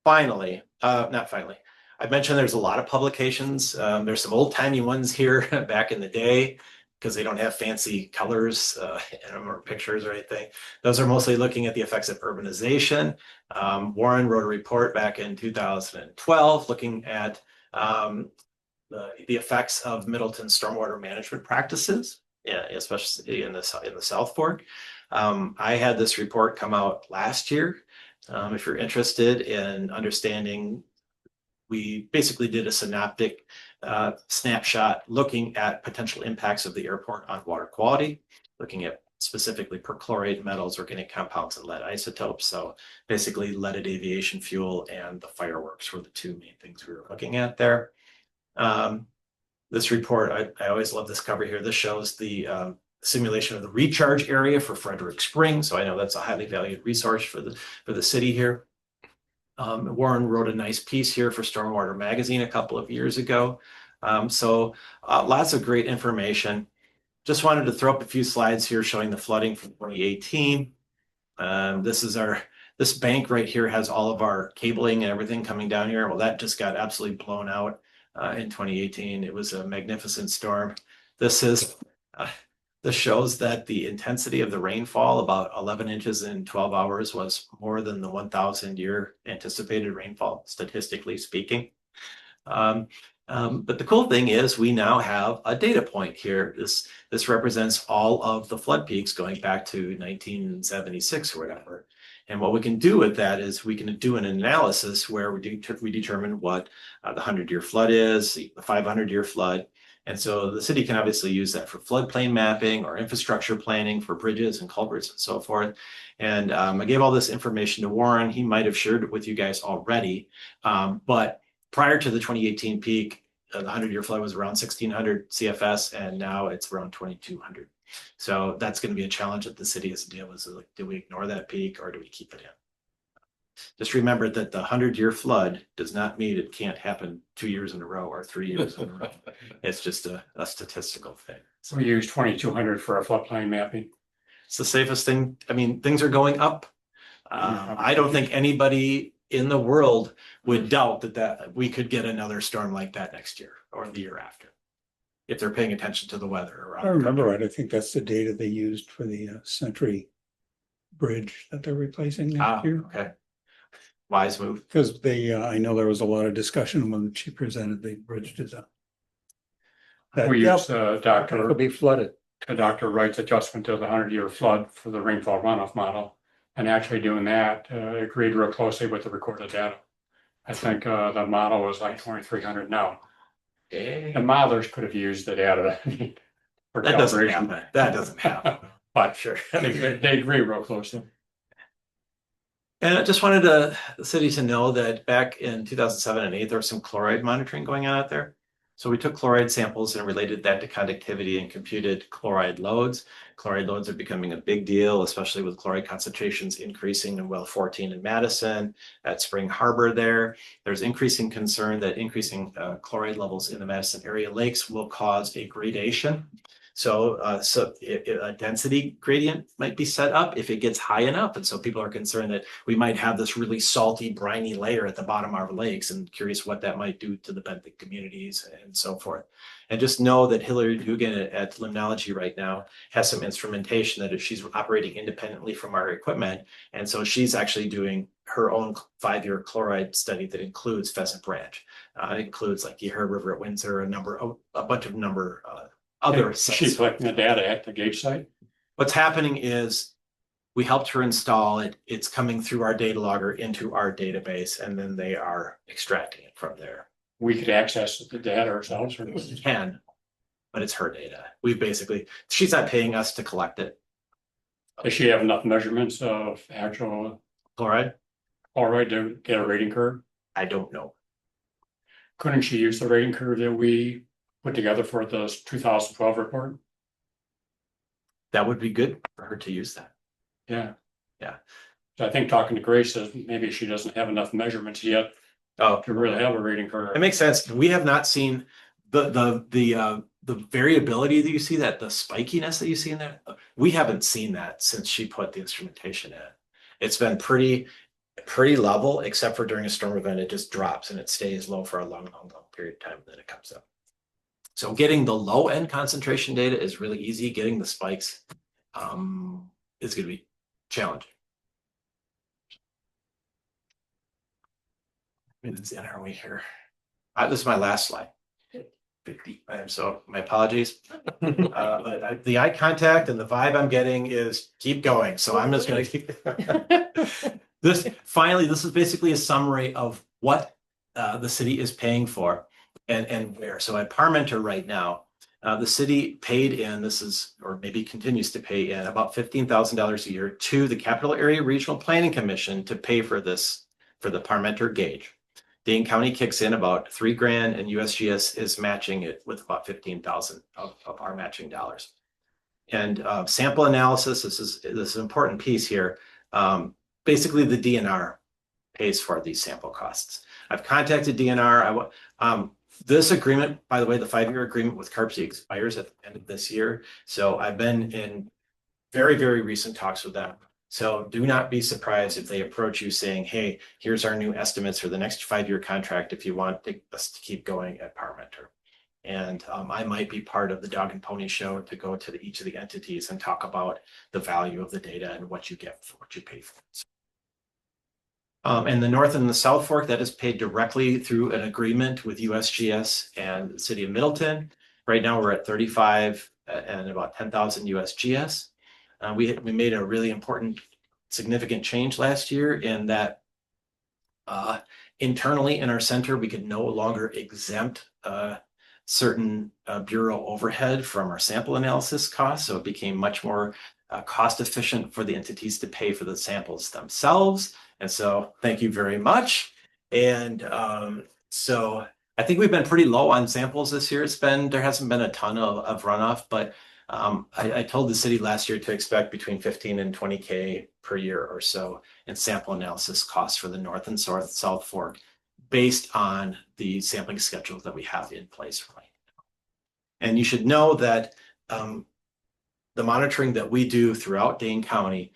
finally. I mentioned there's a lot of publications. There's some old timey ones here back in the day because they don't have fancy colors in them or pictures or anything. Those are mostly looking at the effects of urbanization. Warren wrote a report back in 2012 looking at the effects of Middleton stormwater management practices, especially in the South Fork. I had this report come out last year. If you're interested in understanding, we basically did a synoptic snapshot looking at potential impacts of the airport on water quality, looking at specifically perchlorate metals, organic compounds, and lead isotopes. So basically leaded aviation fuel and the fireworks were the two main things we were looking at there. This report, I always love this cover here. This shows the simulation of the recharge area for Frederick Springs. So I know that's a highly valued resource for the city here. Warren wrote a nice piece here for Stormwater Magazine a couple of years ago. So lots of great information. Just wanted to throw up a few slides here showing the flooding from 2018. This bank right here has all of our cabling and everything coming down here. Well, that just got absolutely blown out in 2018. It was a magnificent storm. This shows that the intensity of the rainfall, about 11 inches in 12 hours, was more than the 1,000-year anticipated rainfall, statistically speaking. But the cool thing is we now have a data point here. This represents all of the flood peaks going back to 1976 or whatever. And what we can do with that is we can do an analysis where we determine what the 100-year flood is, the 500-year flood. And so the city can obviously use that for floodplain mapping or infrastructure planning for bridges and culverts and so forth. And I gave all this information to Warren. He might have shared it with you guys already. But prior to the 2018 peak, the 100-year flood was around 1,600 CFS, and now it's around 2,200. So that's going to be a challenge that the city has to deal with. So like, do we ignore that peak or do we keep it in? Just remember that the 100-year flood does not mean it can't happen 2 years in a row or 3 years in a row. It's just a statistical thing. So we use 2,200 for our floodplain mapping. It's the safest thing. I mean, things are going up. I don't think anybody in the world would doubt that we could get another storm like that next year or the year after, if they're paying attention to the weather around. I remember right. I think that's the data they used for the Sentry Bridge that they're replacing next year. Okay. Wise move. Because I know there was a lot of discussion when she presented the bridge design. We use Dr. It'll be flooded. Dr. Wright's adjustment to the 100-year flood for the rainfall runoff model. And actually doing that agreed real closely with the recorded data. I think the model was like 2,300 now. The modelers could have used the data. For that doesn't happen. That doesn't happen. But sure, they agree real closely. And I just wanted the city to know that back in 2007 and 2008, there was some chloride monitoring going on out there. So we took chloride samples and related that to conductivity and computed chloride loads. Chloride loads are becoming a big deal, especially with chloride concentrations increasing in well 14 in Madison, at Spring Harbor there. There's increasing concern that increasing chloride levels in the Madison area lakes will cause a gradation. So, a density gradient might be set up if it gets high enough. And so people are concerned that we might have this really salty, briny layer at the bottom of our lakes, and curious what that might do to the benthic communities and so forth. And just know that Hillary Dugan at Limnology right now has some instrumentation that she's operating independently from our equipment. And so she's actually doing her own 5-year chloride study that includes Pheasant Branch. It includes like Yahara River at Windsor, a bunch of other Is she sites. collecting the data at the gauge site? What's happening is we helped her install it. It's coming through our data logger into our database, and then they are extracting it from there. We could access the data ourselves, or We can, but it's her data. She's not paying us to collect it. does she have enough measurements of actual Chloride? chloride to get a rating curve? I don't know. Couldn't she use the rating curve that we put together for the 2012 report? That would be good for her to use that. Yeah. Yeah. So I think talking to Grace says maybe she doesn't have enough measurements yet Oh, to really have a rating curve. it makes sense. We have not seen the variability that you see, that the spikiness that you see in there. We haven't seen that since she put the instrumentation in. It's been pretty level, except for during a storm event, it just drops and it stays low for a long period of time, and then it comes up. So getting the low end concentration data is really easy. Getting the spikes is going to be challenging. Minutes in, are we here? This is my last slide. 50. So my apologies. But the eye contact and the vibe I'm getting is keep going. So I'm just going to keep this. Finally, this is basically a summary of what the city is paying for and where. So at Parmenter right now, the city paid in, or maybe continues to pay in, about $15,000 a year to the Capital Area Regional Planning Commission to pay for this, for the Parmenter gauge. Dane County kicks in about $3,000, and USGS is matching it with about 15,000 of our matching dollars. And sample analysis, this is an important piece here. Basically, the DNR pays for these sample costs. I've contacted DNR. This agreement, by the way, the 5-year agreement with CARPC expires at the end of this year. So I've been in very, very recent talks with them. So do not be surprised if they approach you saying, hey, here's our new estimates for the next 5-year contract if you want us to keep going at Parmenter. And I might be part of the dog and pony show to go to each of the entities and talk about the value of the data and what you get for what you pay for. And the North and the South Fork, that is paid directly through an agreement with USGS and the city of Middleton. Right now we're at 35 and about 10,000 USGS. We made a really important, significant change last year in that internally in our center, we could no longer exempt certain bureau overhead from our sample analysis costs. So it became much more cost efficient for the entities to pay for the samples themselves. And so thank you very much. And so I think we've been pretty low on samples this year. There hasn't been a ton of runoff, but I told the city last year to expect between 15 and 20K per year or so in sample analysis costs for the North and South Fork based on the sampling schedules that we have in place right now. And you should know that the monitoring that we do throughout Dane County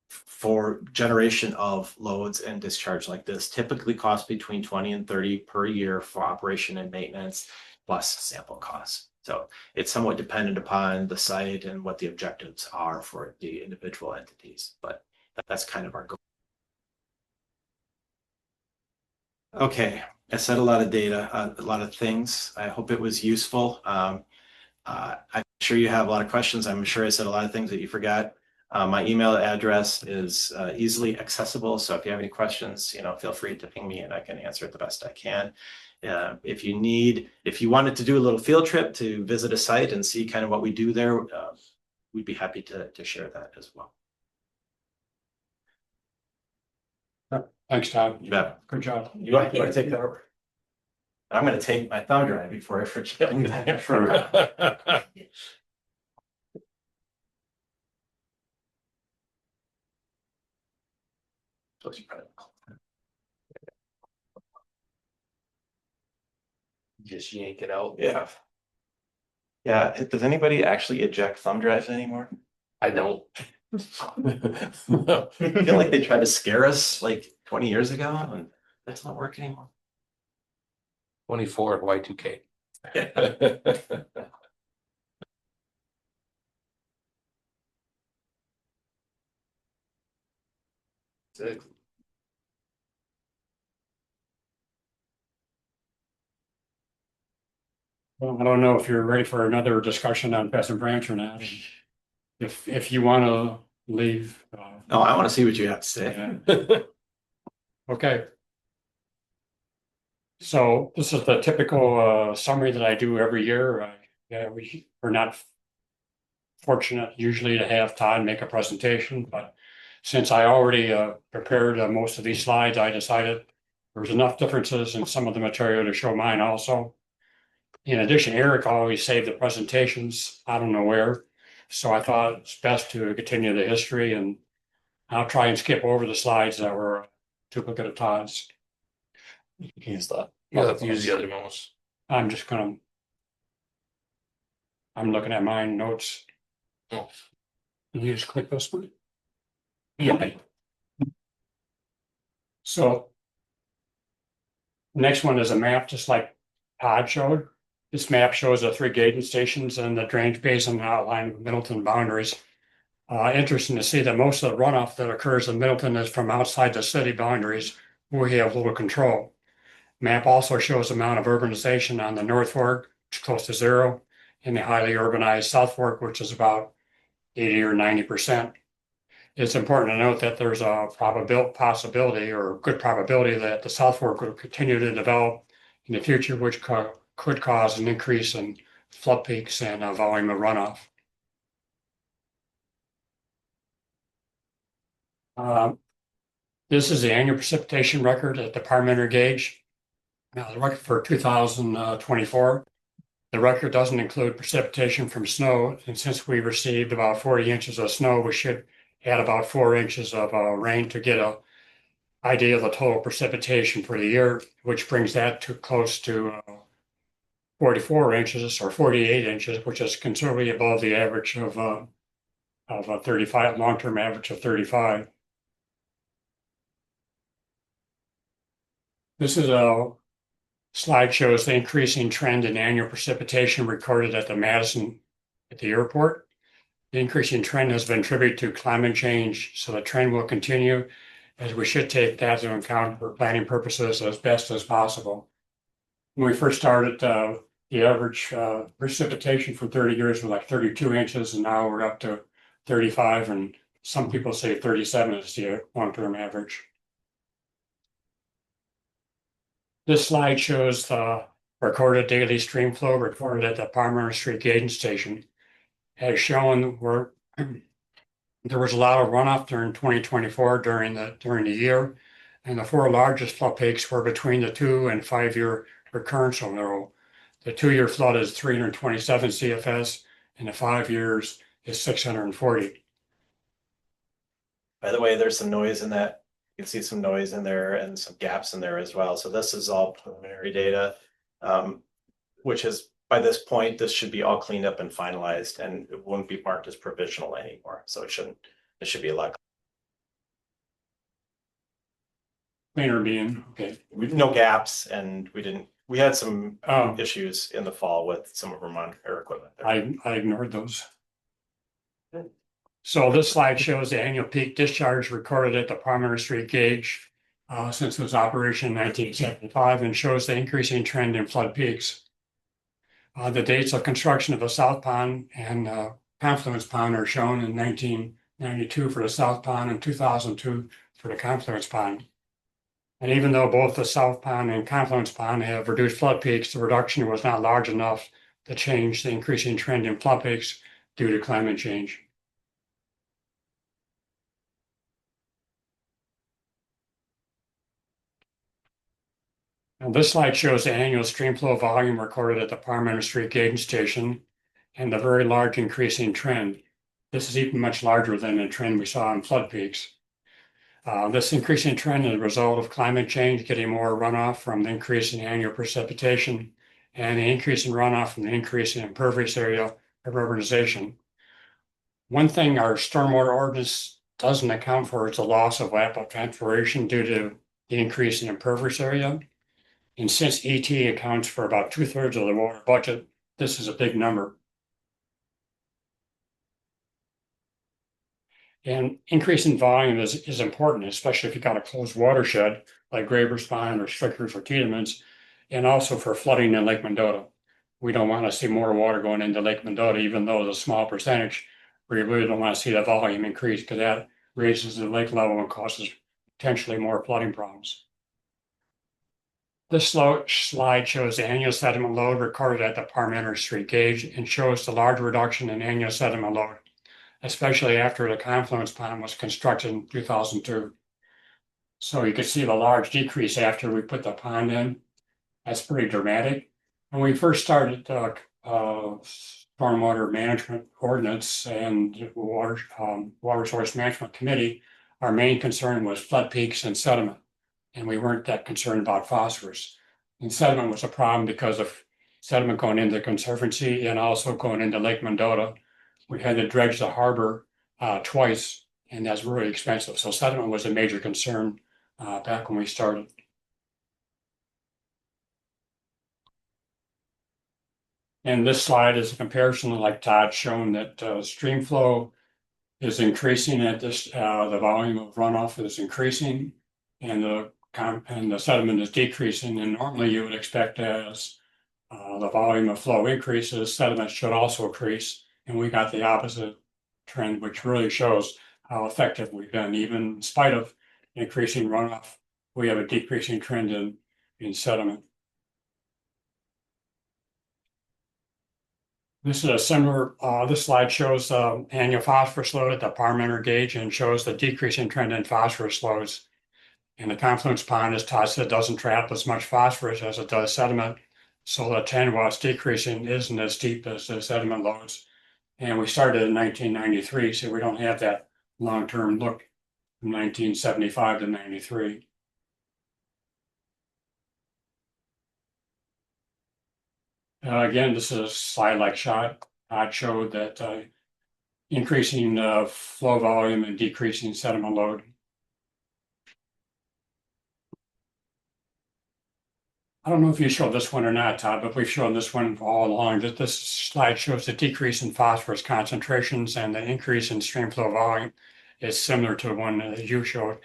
for generation of loads and discharge like this typically costs between 20 and 30 per year for operation and maintenance plus sample costs. So it's somewhat dependent upon the site and what the objectives are for the individual entities, but that's kind of our goal. Okay, I said a lot of data, a lot of things. I hope it was useful. I'm sure you have a lot of questions. I'm sure I said a lot of things that you forgot. My email address is easily accessible. So if you have any questions, feel free to ping me and I can answer it the best I can. If you wanted to do a little field trip to visit a site and see kind of what we do there, we'd be happy to share that as well. Thanks, Todd. You bet. Good job. You want to take that over? I'm going to take my thumb drive before I forget. Just yank it out. Yeah. Yeah, does anybody actually eject thumb drives anymore? I don't. I feel like they tried to scare us like 20 years ago and that's not working anymore. 24 Y2K. Well, I don't know if you're ready for another discussion on Pheasant Branch or not. If you want to leave, No, I want to see what you have to say. yeah. Okay. So this is the typical summary that I do every year. Yeah, we're not fortunate usually to have Todd make a presentation, but since I already prepared most of these slides, I decided there was enough differences in some of the material to show mine also. In addition, Eric always saved the presentations. I don't know where. So I thought it's best to continue the history, and I'll try and skip over the slides that were duplicate of Todd's. Use that. You have to use the other mouse. I'm just gonna. I'm looking at my notes. Oh. Can you just click this one? Yeah. So. Next one is a map, just like Todd showed. This map shows the three gauging stations and the drainage basin outline of Middleton boundaries. Interesting to see that most of the runoff that occurs in Middleton is from outside the city boundaries, where we have little control. Map also shows the amount of urbanization on the North Fork, which is close to zero, and the highly urbanized South Fork, which is about 80 or 90%. It's important to note that there's a possibility or good probability that the South Fork will continue to develop in the future, which could cause an increase in flood peaks and volume of runoff. This is the annual precipitation record at the parliamentary gauge. Now, the record for 2024, the record doesn't include precipitation from snow. And since we received about 40 inches of snow, we should add about 4 inches of rain to get a idea of the total precipitation for the year, which brings that to close to 44 inches or 48 inches, which is considerably above the average of a 35, long-term average of 35. This is a slide shows the increasing trend in annual precipitation recorded at the Madison at the airport. The increasing trend has been attributed to climate change, so the trend will continue, as we should take that into account for planning purposes as best as possible. When we first started, the average precipitation for 30 years was like 32 inches, and now we're up to 35, and some people say 37 is the long-term average. This slide shows the recorded daily stream flow recorded at the Palmer Street gauging station. As shown, there was a lot of runoff during 2024 during the year, and the four largest flood peaks were between the 2 and 5 year recurrence interval. The 2-year flood is 327 CFS, and the 5 years is 640. By the way, there's some noise in that. You can see some noise in there and some gaps in there as well. So this is all preliminary data, which is by this point, this should be all cleaned up and finalized, and it won't be marked as provisional anymore. So it should be a lot Cleaner being, okay. no gaps, and we had some Oh. issues in the fall with some of our monitor equipment. I ignored those. So this slide shows the annual peak discharge recorded at the Palmer Street gauge since it was operation in 1975, and shows the increasing trend in flood peaks. The dates of construction of the South Pond and Confluence Pond are shown in 1992 for the South Pond and 2002 for the Confluence Pond. And even though both the South Pond and Confluence Pond have reduced flood peaks, the reduction was not large enough to change the increasing trend in flood peaks due to climate change. Now, this slide shows the annual stream flow volume recorded at the Parliamentary Street gauging station and the very large increasing trend. This is even much larger than the trend we saw in flood peaks. This increasing trend is a result of climate change getting more runoff from the increase in annual precipitation and the increase in runoff from the increase in impervious area of urbanization. One thing our stormwater ordinance doesn't account for is the loss of evapotranspiration due to the increase in impervious area. And since ET accounts for about 2/3 of the water budget, this is a big number. And increase in volume is important, especially if you've got a closed watershed like Graver's Pond or Strickers or Tiedemann's, and also for flooding in Lake Mendota. We don't want to see more water going into Lake Mendota, even though it's a small percentage. We really don't want to see the volume increase because that raises the lake level and causes potentially more flooding problems. This slide shows the annual sediment load recorded at the Parmenter Street gauge and shows the large reduction in annual sediment load, especially after the confluence pond was constructed in 2002. So you can see the large decrease after we put the pond in. That's pretty dramatic. When we first started stormwater management ordinance and water source management committee, our main concern was flood peaks and sediment. And we weren't that concerned about phosphorus. And sediment was a problem because of sediment going into the conservancy and also going into Lake Mendota. We had to dredge the harbor twice, and that's really expensive. So sediment was a major concern back when we started. And this slide is a comparison, like Todd shown, that stream flow is increasing at this, the volume of runoff is increasing, and the sediment is decreasing. And normally you would expect as the volume of flow increases, sediment should also increase. And we got the opposite trend, which really shows how effective we've been. Even in spite of increasing runoff, we have a decreasing trend in sediment. This is a similar, this slide shows annual phosphorus load at the Parmenter gauge and shows the decreasing trend in phosphorus loads. And the confluence pond, as Todd said, doesn't trap as much phosphorus as it does sediment. So the 10 watts decreasing isn't as steep as the sediment loads. And we started in 1993, so we don't have that long-term look from 1975 to 93. Again, this is a slide like Todd showed that increasing flow volume and decreasing sediment load. I don't know if you showed this one or not, Todd, but we've shown this one all along. That this slide shows the decrease in phosphorus concentrations and the increase in stream flow volume is similar to the one that you showed.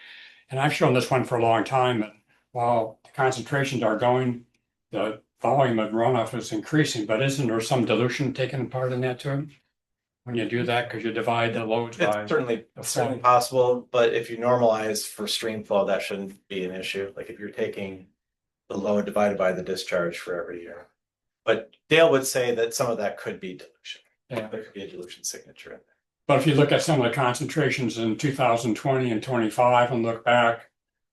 And I've shown this one for a long time, and while the concentrations are going, the volume of runoff is increasing, but isn't there some dilution taking part in that too? When you do that, because you divide the loads by. It's certainly possible, but if you normalize for stream flow, that shouldn't be an issue. Like if you're taking the load divided by the discharge for every year. But Dale would say that some of that could be dilution. Yeah. There could be a dilution signature in there. But if you look at some of the concentrations in 2020 and 25 and look back,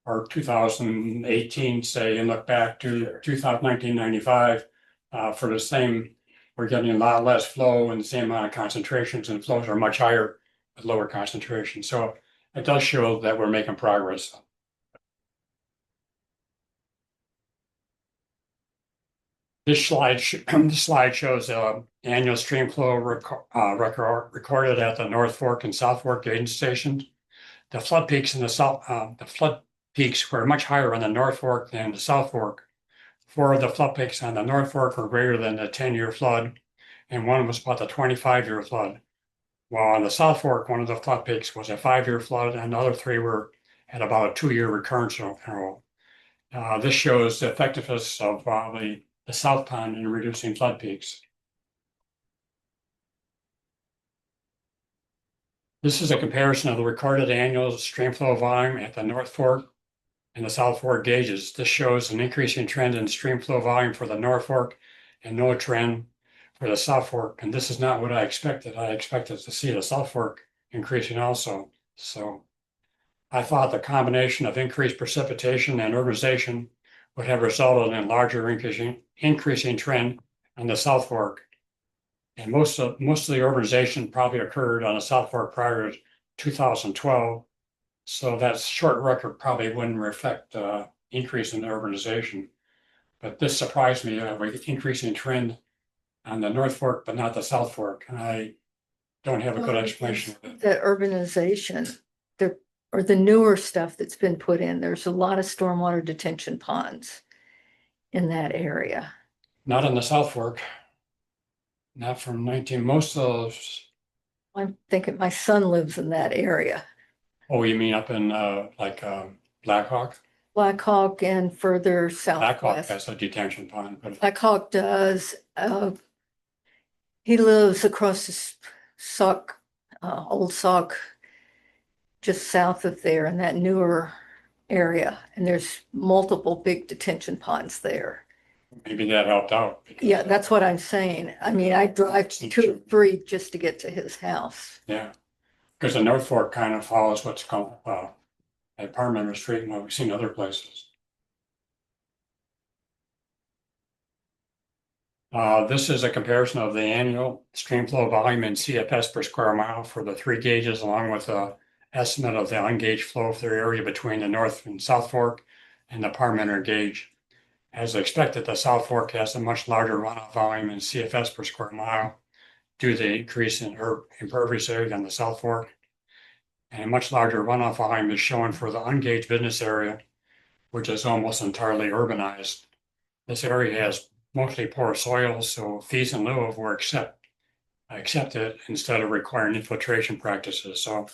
or 2018, say, and look back to 1995, for the same, we're getting a lot less flow and the same amount of concentrations, and flows are much higher at lower concentration. So it does show that we're making progress. This slide shows annual stream flow recorded at the North Fork and South Fork gauging stations. The flood peaks in the flood peaks were much higher on the North Fork than the South Fork. 4 of the flood peaks on the North Fork were greater than the 10-year flood, and one was about the 25-year flood. While on the South Fork, one of the flood peaks was a 5-year flood, and the other 3 were at about a 2-year recurrence interval. This shows the effectiveness of the South Pond in reducing flood peaks. This is a comparison of the recorded annual stream flow volume at the North Fork and the South Fork gauges. This shows an increasing trend in stream flow volume for the North Fork and no trend for the South Fork. And this is not what I expected. I expected to see the South Fork increasing also. So I thought the combination of increased precipitation and urbanization would have resulted in a larger increasing trend on the South Fork. And most of the urbanization probably occurred on the South Fork prior to 2012. So that short record probably wouldn't reflect increase in urbanization. But this surprised me, with increasing trend on the North Fork, but not the South Fork, and I don't have a good explanation of it. The urbanization, or the newer stuff that's been put in, there's a lot of stormwater detention ponds in that area. Not on the South Fork. Not from 19, most of those, I'm thinking my son lives in that area. oh, you mean up in, Black Hawk? Black Hawk and further Black Hawk southwest. has a detention pond, but Black Hawk does, he lives across the Sauk, Old Sauk, just south of there in that newer area. And there's multiple big detention ponds there. maybe that helped out. because, Yeah, that's what I'm saying. I mean, I drive 2 or 3 just to get to his house. Yeah, because the North Fork kind of follows what's called, at Parliament Street and what we've seen other places. This is a comparison of the annual stream flow volume in CFS per square mile for the 3 gauges, along with a estimate of the ungaged flow for the area between the North and South Fork and the Parliament gauge. As expected, the South Fork has a much larger runoff volume in CFS per square mile due to the increase in impervious area on the South Fork. And a much larger runoff volume is shown for the ungaged business area, which is almost entirely urbanized. This area has mostly poor soils, so fees in lieu of were accepted instead of requiring infiltration practices. So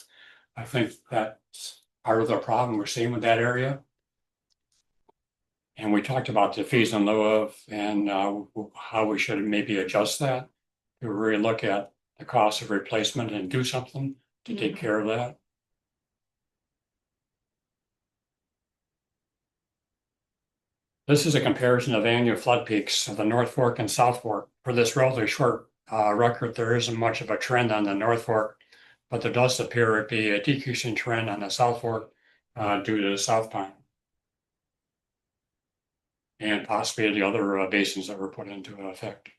I think that's part of the problem we're seeing with that area. And we talked about the fees in lieu of and how we should maybe adjust that to really look at the cost of replacement and do something to take care of that. This is a comparison of annual flood peaks of the North Fork and South Fork. For this relatively short record, there isn't much of a trend on the North Fork, but there does appear to be a decreasing trend on the South Fork due to the South Pine. And possibly the other basins that were put into effect.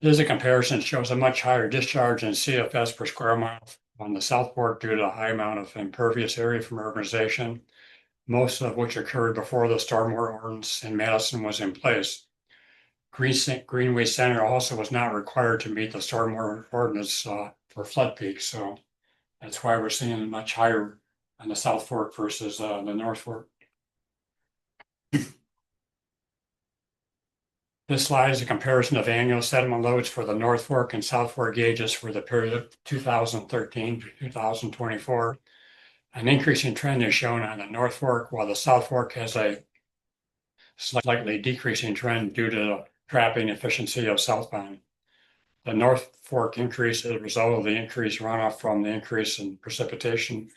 This is a comparison that shows a much higher discharge in CFS per square mile on the South Fork due to a high amount of impervious area from urbanization, most of which occurred before the stormwater ordinance in Madison was in place. Greenway Center also was not required to meet the stormwater ordinance for flood peaks, so that's why we're seeing much higher on the South Fork versus the North Fork. This slide is a comparison of annual sediment loads for the North Fork and South Fork gauges for the period of 2013 to 2024. An increasing trend is shown on the North Fork, while the South Fork has a slightly decreasing trend due to the trapping efficiency of South Pine. The North Fork increase is a result of the increased runoff from the increase in precipitation,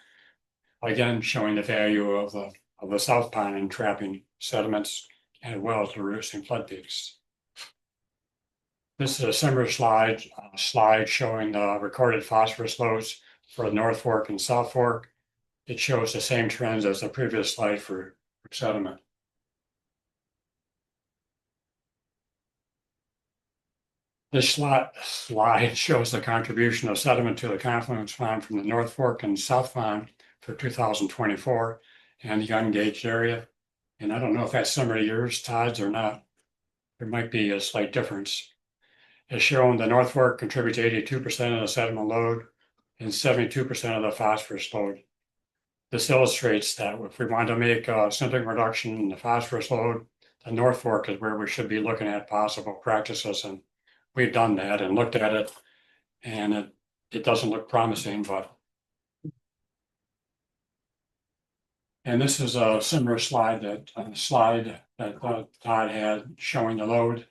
again showing the value of the South Pine in trapping sediments as well as reducing flood peaks. This is a similar slide showing the recorded phosphorus loads for the North Fork and South Fork. It shows the same trends as the previous slide for sediment. This slide shows the contribution of sediment to the confluence pond from the North Fork and South Pond for 2024 and the ungauged area. And I don't know if that's similar to yours, Todd's, or not. There might be a slight difference. As shown, the North Fork contributes 82% of the sediment load and 72% of the phosphorus load. This illustrates that if we want to make a significant reduction in the phosphorus load, the North Fork is where we should be looking at possible practices. And we've done that and looked at it, and it doesn't look promising, but. And this is a similar slide that Todd had showing the load.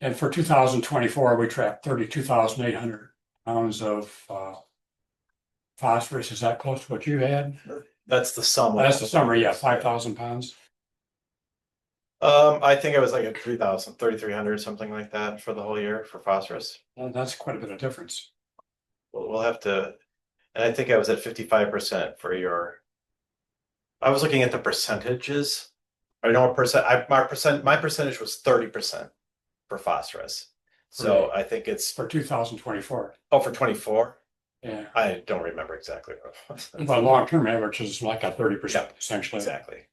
And for 2024, we tracked 32,800 pounds of phosphorus. Is that close to what you had? That's the sum. That's the summary, yeah, 5,000 pounds. I think it was like a 3,300, something like that for the whole year for phosphorus. Well, that's quite a bit of difference. We'll have to, and I think I was at 55% for your. I was looking at the percentages. I know what percent. My percentage was 30% for phosphorus. So I think it's For 2024. oh for 24. Yeah, I don't remember exactly what it was. but long-term average is like a 30% essentially, Exactly.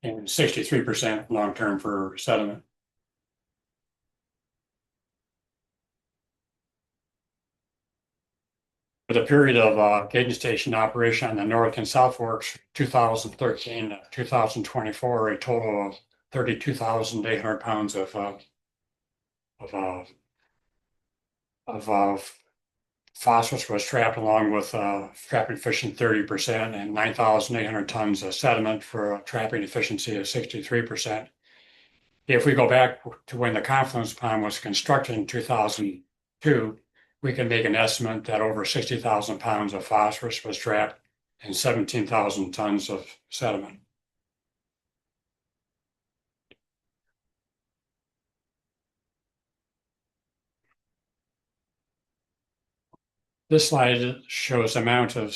and 63% long-term for sediment. For the period of gauging station operation on the North and South Forks, 2013 to 2024, a total of 32,800 pounds of uh, phosphorus was trapped, along with trapping efficiency 30% and 9,800 tons of sediment for a trapping efficiency of 63%. If we go back to when the confluence pond was constructed in 2002, we can make an estimate that over 60,000 pounds of phosphorus was trapped and 17,000 tons of sediment. This slide shows amount of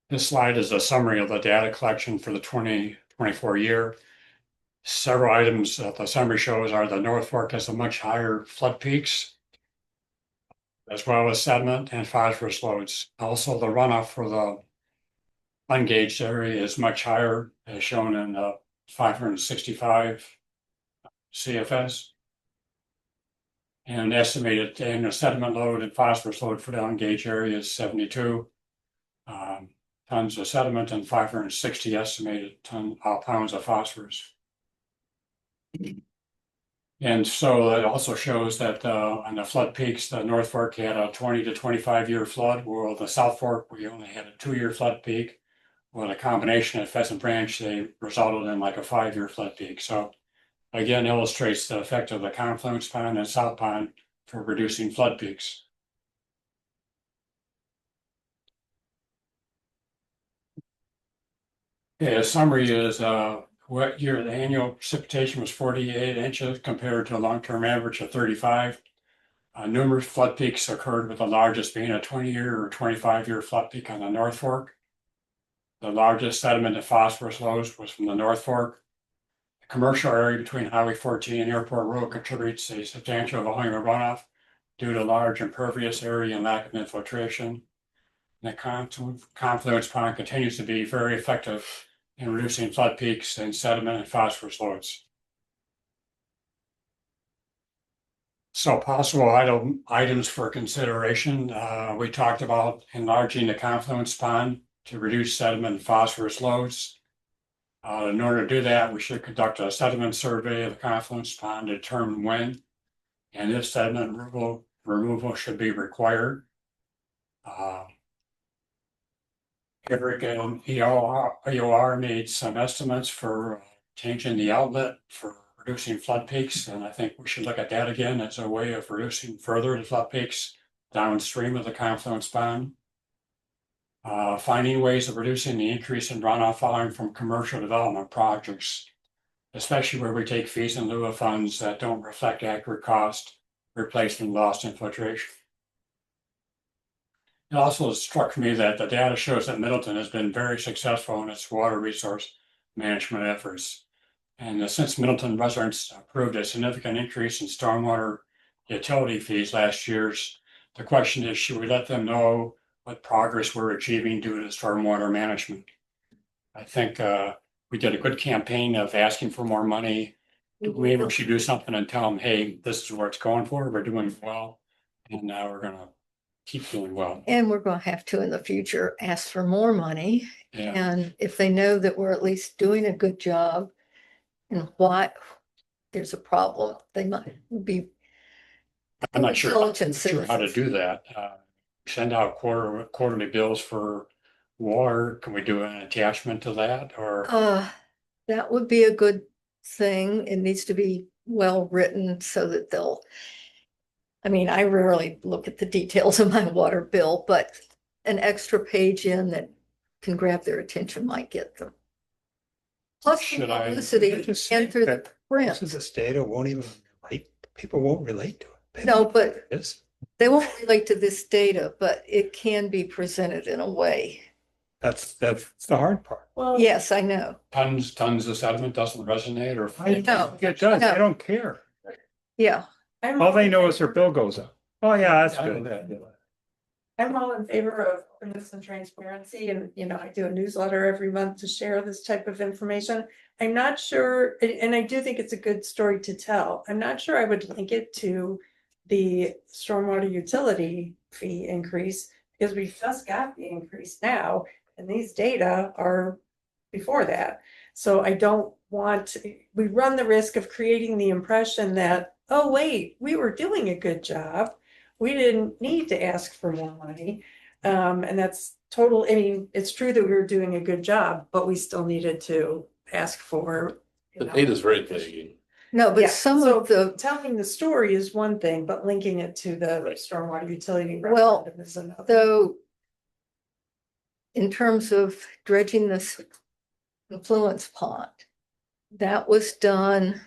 this slide is a summary of the data collection for the 2024 year. Several items that the summary shows are the North Fork has a much higher flood peaks, as well as sediment and phosphorus loads. Also, the runoff for the ungauged area is much higher, as shown in 565 CFS. And estimated annual sediment load and phosphorus load for the ungauged area is 72 tons of sediment and 560 estimated pounds of phosphorus. And so it also shows that on the flood peaks, the North Fork had a 20 to 25 year flood, while the South Fork, we only had a 2-year flood peak. Well, a combination of Pheasant Branch, they resulted in like a 5-year flood peak. So again, illustrates the effect of the confluence pond and south pond for reducing flood peaks. Okay, a summary is what year the annual precipitation was 48 inches compared to a long-term average of 35. Numerous flood peaks occurred, with the largest being a 20-year or 25-year flood peak on the North Fork. The largest sediment and phosphorus loads was from the North Fork. The commercial area between Highway 14 and Airport Road contributes a substantial volume of runoff due to large impervious area and lack of infiltration. The confluence pond continues to be very effective in reducing flood peaks and sediment and phosphorus loads. So possible items for consideration. We talked about enlarging the confluence pond to reduce sediment and phosphorus loads. In order to do that, we should conduct a sediment survey of the confluence pond to determine when and if sediment removal should be required. Eric and EOR made some estimates for changing the outlet for reducing flood peaks, and I think we should look at that again as a way of reducing further the flood peaks downstream of the confluence pond. Finding ways of reducing the increase in runoff volume from commercial development projects, especially where we take fees in lieu of funds that don't reflect accurate cost, replacement lost infiltration. It also struck me that the data shows that Middleton has been very successful in its water resource management efforts. And since Middleton residents approved a significant increase in stormwater utility fees last year, the question is, should we let them know what progress we're achieving due to stormwater management? I think we did a good campaign of asking for more money. Maybe we should do something and tell them, hey, this is where it's going for. We're doing well. And now we're going to keep doing well. And we're going to have to in the future ask for more money. Yeah. And if they know that we're at least doing a good job and why there's a problem, they might be. I'm not sure how to citizens. do that. Send out quarterly bills for water. Can we do an attachment to that, or? That would be a good thing. It needs to be well written so that they'll. I mean, I rarely look at the details of my water bill, but an extra page in that can grab their attention might get them. Plus Should I publicity just and say through the that print. This data won't even relate, people won't relate to it. They No, don't know but what it is. they won't relate to this data, but it can be presented in a way. That's the hard part. Well, Yes, I know. Tons of sediment doesn't resonate, or? I No, think it does. no. I don't care. Yeah, All they know is their bill goes up. Oh, yeah, that's I know good. that, yeah. I'm all in favor of openness and transparency, and, I do a newsletter every month to share this type of information. I'm not sure, and I do think it's a good story to tell. I'm not sure I would link it to the stormwater utility fee increase, because we've just got the increase now, and these data are before that. So I don't want, we run the risk of creating the impression that, oh, wait, we were doing a good job. We didn't need to ask for more money. And that's total, I mean, it's true that we were doing a good job, but we still needed to ask for. The data's very vague. no, but Yeah, some so of the, telling the story is one thing, but linking it to the Right. stormwater utility Well, referendum is another. though, in terms of dredging this influence pond, that was done,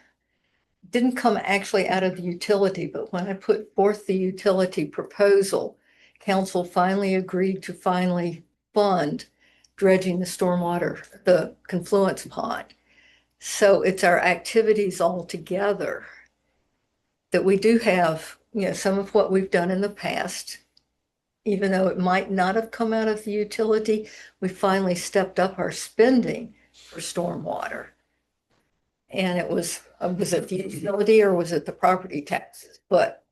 didn't come actually out of the utility, but when I put forth the utility proposal, council finally agreed to finally fund dredging the stormwater, the confluence pond. So it's our activities all together that we do have, some of what we've done in the past, even though it might not have come out of the utility, we finally stepped up our spending for stormwater. And was it the utility or was it the property taxes? But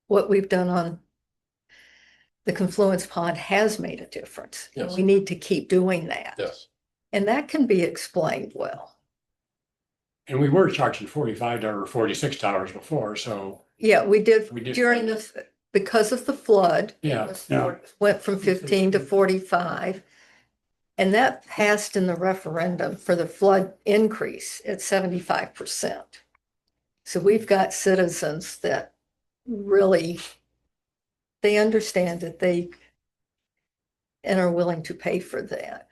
what we've done on the confluence pond has made a difference. And Yes. we need to keep doing that. Yes. And that can be explained well. And we were charging $45 or $46 before, so Yeah, we did We did- during this, because of the flood. yeah. Went from 15 to 45. And that passed in the referendum for the flood increase at 75%. So we've got citizens that really, they understand that they and are willing to pay for that.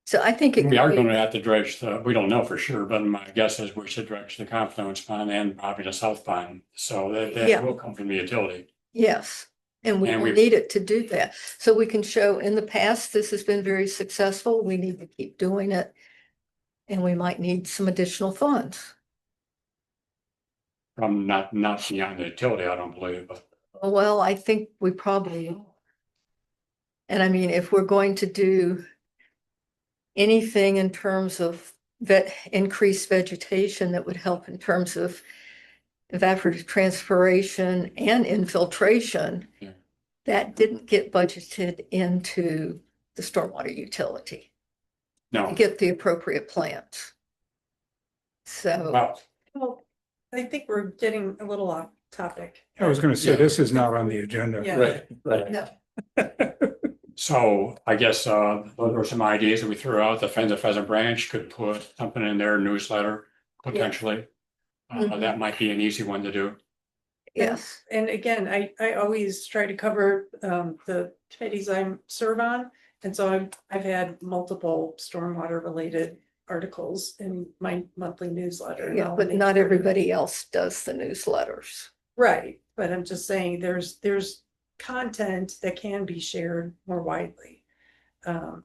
So I think it We are could going be, to have to dredge we don't know for sure, but my guess is we should dredge the confluence pond and probably the south pond. So that Yeah. will come from the utility. yes. And we And will we've- need it to do that. So we can show in the past, this has been very successful. We need to keep doing it. And we might need some additional funds. From not beyond the utility, I don't believe, but Well, I think we probably will. And I mean, if we're going to do anything in terms of increased vegetation that would help in terms of evapotranspiration and infiltration, Yeah. that didn't get budgeted into the stormwater utility to no. get the appropriate plants. So, Well, Well, I think we're getting a little off topic. I was gonna say, Yeah. this is not on the agenda. Yeah. Right. no, so I guess those were some ideas that we threw out. The Friends of Pheasant Branch could put something in their newsletter potentially. Mhm. That might be an easy one to do. yes, And again, I always try to cover the committees I serve on. And so I've had multiple stormwater related articles in my monthly newsletter. and yeah, I'll but make not sure- everybody else does the newsletters. Right, but I'm just saying there's content that can be shared more widely.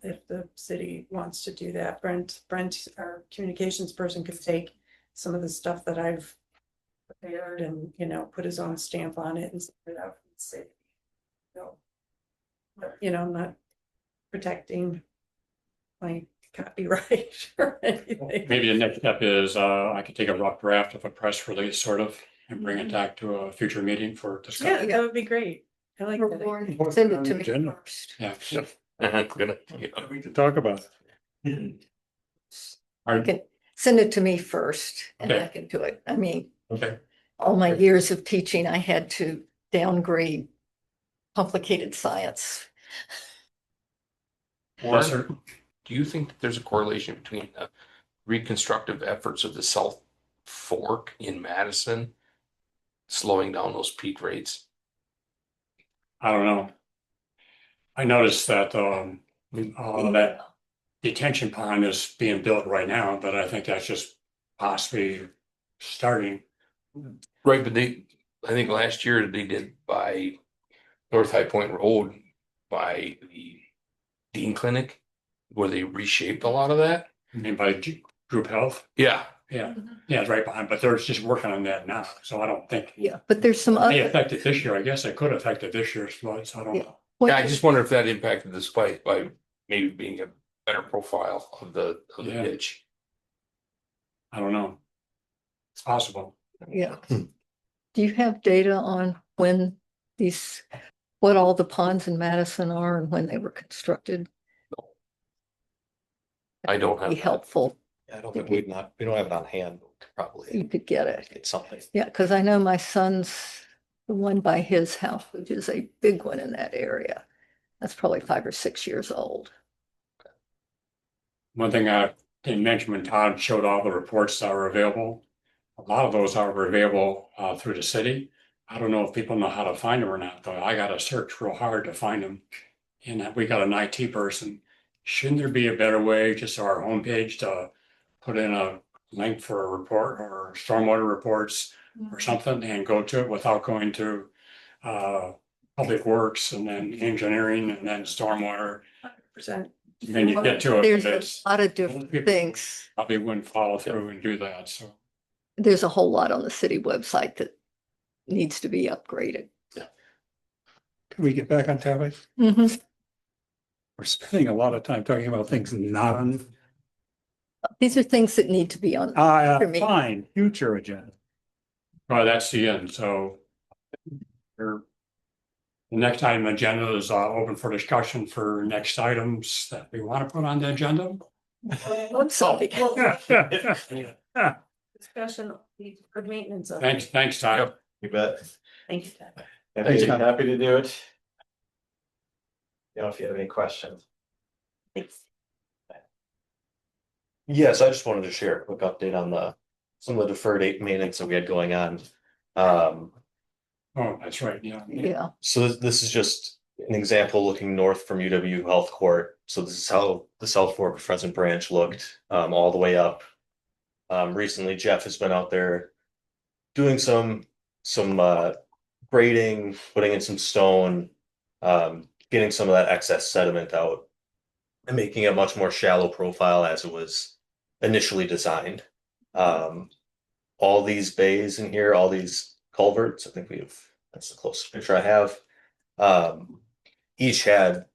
If the city wants to do that, Brent, our communications person, could take some of the stuff that I've prepared and, put his own stamp on it and send it out to the city. So, but, I'm not protecting my copyright or anything. Maybe the next step is I could take a rough draft of a press release sort of and bring it back to a future meeting for Yeah, discussion. that would be great. I like that. Warren, What's send on it the to me agenda? first. Yeah. Good. We can talk about it. I can send it to me first and Okay. I can do it. I mean, Okay. all my years of teaching, I had to downgrade complicated science. Yes, sir. Do you think that there's a correlation between the reconstructive efforts of the South Fork in Madison slowing down those peak rates? I don't know. I noticed that that detention pond is being built right now, but I think that's just possibly starting. Right, but I think last year they did by North High Point Road by the Dean Clinic, where they reshaped a lot of that. I mean, by group health. Yeah, yeah, yeah, it's right behind, but they're just working on that now, so I don't think. Yeah, but there's some They other. affected this year, I guess it could affect this year's floods, I don't Yeah. know. what- Yeah, I just wonder if that impacted the spike by maybe being a better profile of the Yeah. ditch. I don't know. It's possible. Yeah. Do you have data on when what all the ponds in Madison are and when they were constructed? I don't have Be that. helpful. I don't think we don't have it on hand, probably. You could get it. Get something. Yeah, because I know my son's, the one by his house, which is a big one in that area. That's probably 5 or 6 years old. One thing I didn't mention when Todd showed all the reports that are available. A lot of those are available through the city. I don't know if people know how to find them or not, though. I gotta search real hard to find them. And we got an IT person. Shouldn't there be a better way, just so our homepage to put in a link for a report or stormwater reports or something and go to it without going to Public Works and then engineering and then stormwater? 100%. And then you get to it. There's it's- a lot of different things. Probably wouldn't follow through and do that, so. There's a whole lot on the city website that needs to be upgraded. Can we get back on topic? Mhm. We're spending a lot of time talking about things not on, These are things that need to be on. For me. fine, future agenda. Well, that's the end, so. The next item on the agenda is open for discussion for next items that we want to put on the agenda. I'm sorry. Discussion of maintenance of. Thanks, Todd. You bet. Thank you, Ted. Happy happy to do it. You know, if you have any questions. Thanks. Yes, I just wanted to share a quick update on some of the deferred maintenance that we had going on. Oh, that's right, yeah. Yeah, So this is just an example looking north from UW Health Court. So this is how the South Fork of Pheasant Branch looked, all the way up. Recently Jeff has been out there doing some grading, putting in some stone, getting some of that excess sediment out and making a much more shallow profile as it was initially designed. All these bays in here, all these culverts, I think that's the closest picture I have. Each had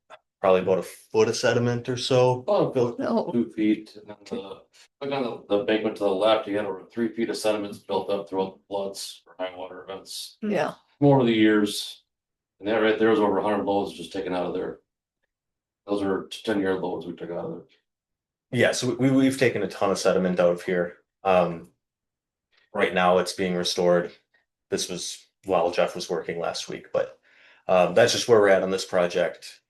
probably about a foot of sediment or so. Oh, built no, 2 feet, and then look on the embankment to the left, you had over 3 feet of sediments built up throughout the floods or high water events. yeah, More over the years, and that right there was over 100 loads just taken out of there. Those are 10-year loads we took out of there. Yeah, so we've taken a ton of sediment out of here. Right now it's being restored. This was while Jeff was working last week, but that's just where we're at on this project.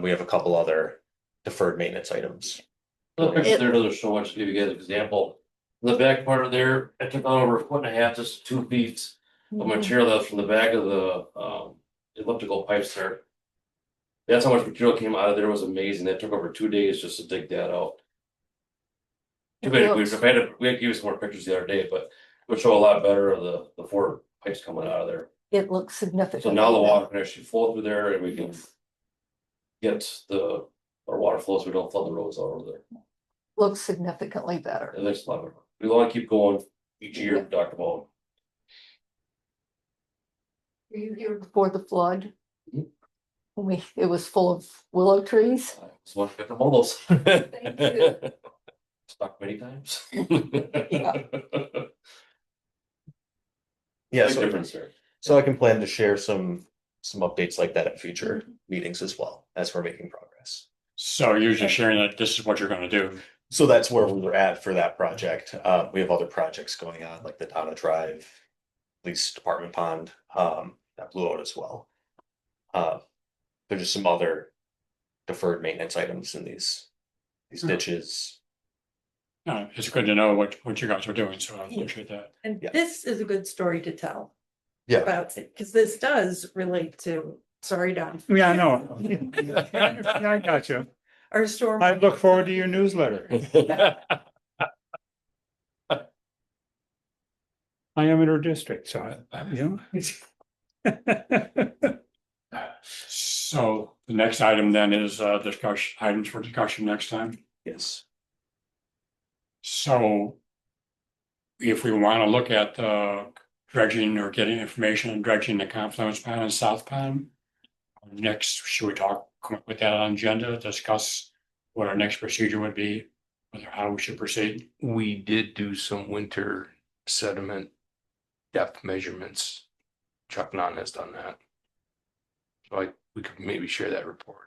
We have a couple other deferred maintenance items. The picture there doesn't show much, to give you guys an example. In the back part of there, I took out over 1.5 feet, just 2 feet of material that's from the back of the elliptical pipes there. That's how much material came out of there. It was amazing. It took over 2 days just to dig that out. Too bad we had to give you some more pictures the other day, but it would show a lot better of the 4 pipes coming out of there. it looks significant. So now the water can actually flow through there and we can get our water flow so we don't flood the roads all over there. Looks significantly better. It looks a lot better. We want to keep going each year, Yeah. Dr. Ball. Were you here before the flood? Mhm. When it was full of willow trees? I just want to get them all those. you. Stuck many times. Yeah, Big difference there. so I can plan to share some updates like that at future meetings as well as we're making progress. So you're just sharing that this is what you're gonna do. So that's where we were at for that project. We have other projects going on, like the Donna Drive, Police Department Pond, that blew out as well. There's just some other deferred maintenance items in these ditches. It's good to know what you guys are doing, so I appreciate that. And Yeah. this is a good story to tell Yeah, about it, because this does relate to, sorry, Don, Yeah, I know. Yeah, I got you. our storm. I look forward to your newsletter. I am in her district, so you know. So the next item then is discussion, items for discussion next time. yes. So if we want to look at dredging or getting information on dredging the Confluence Pond and South Pond. Next, should we come up with that on agenda, discuss what our next procedure would be, whether how we should proceed? We did do some winter sediment depth measurements. Chuck Nunn has done that. So we could maybe share that report.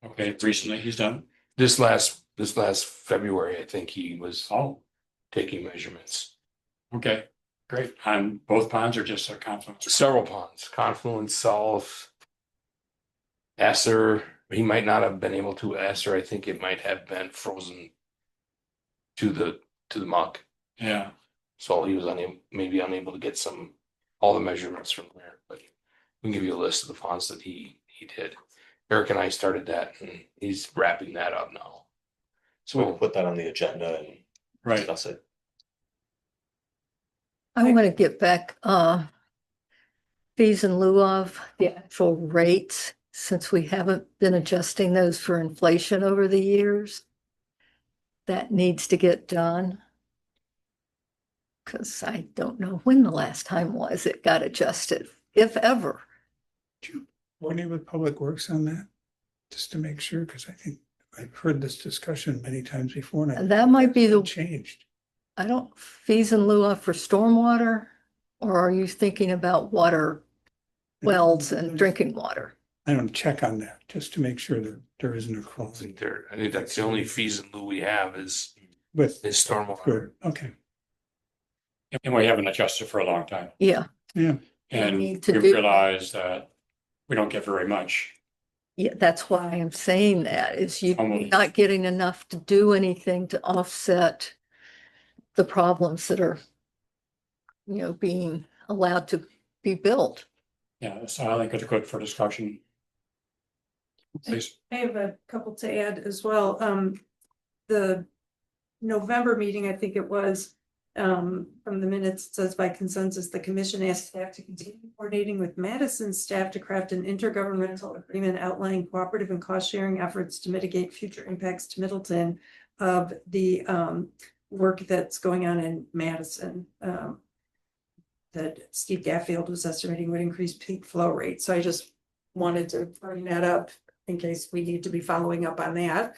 Okay, recently he's done. This last February, I think he was Oh, taking measurements. okay, great. On both ponds or just a Confluence? Several ponds, Confluence, South, Esser. He might not have been able to Esser. I think it might have been frozen to the muck. Yeah, So he was unable to get all the measurements from there, but we can give you a list of the ponds that he did. Eric and I started that and he's wrapping that up now. So we'll put that on the agenda and right. discuss it. I want to get back, fees in lieu of the actual rates, since we haven't been adjusting those for inflation over the years. That needs to get done. Because I don't know when the last time was it got adjusted, if ever. Coordinate with Public Works on that, just to make sure, because I think I've heard this discussion many times before. And That might be the, changed. I don't, fees in lieu of for stormwater, or are you thinking about water wells and drinking water? I don't check on that, just to make sure that there isn't a I cross. think that's the only fees in lieu we have is With, stormwater. good, okay, And we haven't adjusted for a long time. Yeah, yeah. And we need to do- realized that we don't get very much. yeah, that's why I'm saying that, is you're Almost. not getting enough to do anything to offset the problems that are, being allowed to be built. Yeah, so I think it's good for discussion. Please. I have a couple to add as well. The November meeting, I think it was, from the minutes, it says by consensus, the commission asked staff to continue coordinating with Madison staff to craft an intergovernmental agreement outlining cooperative and cost sharing efforts to mitigate future impacts to Middleton of the work that's going on in Madison. That Steve Gatfield was estimating would increase peak flow rate. So I just wanted to bring that up in case we need to be following up on that.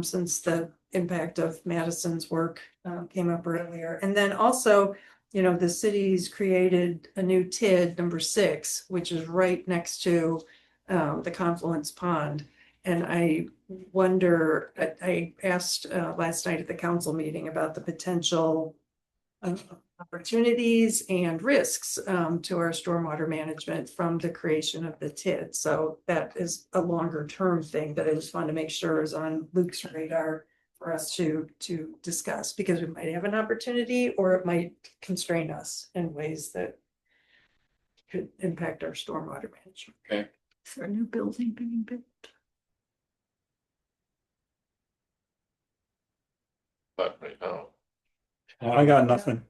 Since the impact of Madison's work came up earlier. And then also, the city's created a new TID number 6, which is right next to the Confluence Pond. And I wonder, I asked last night at the council meeting about the potential opportunities and risks to our stormwater management from the creation of the TID. So that is a longer term thing that I just wanted to make sure is on Luke's radar for us to discuss, because we might have an opportunity or it might constrain us in ways that could impact our stormwater management. Is there a new building being built? But right now. I got nothing.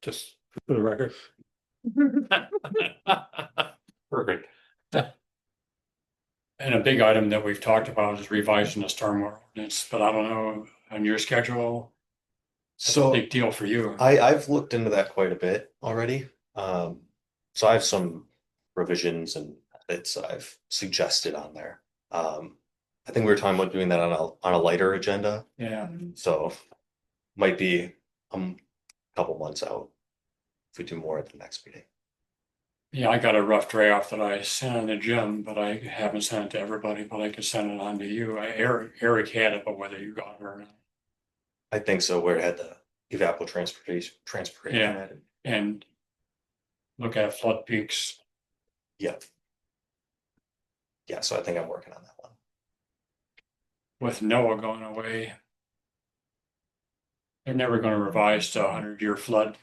Just for the record. Perfect. And a big item that we've talked about is revising the stormwater ordinance, but I don't know on your schedule. That's a So big deal for you. I've looked into that quite a bit already. So I have some revisions and edits I've suggested on there. I think we were talking about doing that on a lighter agenda, Yeah, so might be a couple months out if we do more at the next meeting. yeah, I got a rough draft that I sent on to Jim, but I haven't sent it to everybody, but I could send it on to you. Eric had it, but whether you got it or not. I think so, where it had the evapotranspiration. Yeah. And look at flood peaks. Yeah. Yeah, so I think I'm working on that one. With NOAA going away, they're never going to revise to 100-year flood.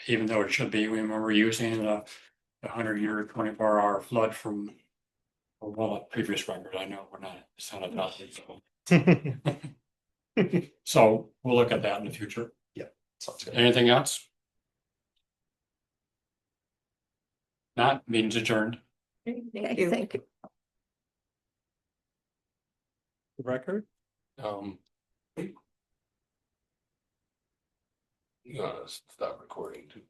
Even though it should be, we remember using the 100-year 24-hour flood from, well, a previous record. I know we're not, it's not about it. So we'll look at that in the future. Sounds good. Anything else? Not, means adjourned. Thank you. The record? You wanna stop recording too.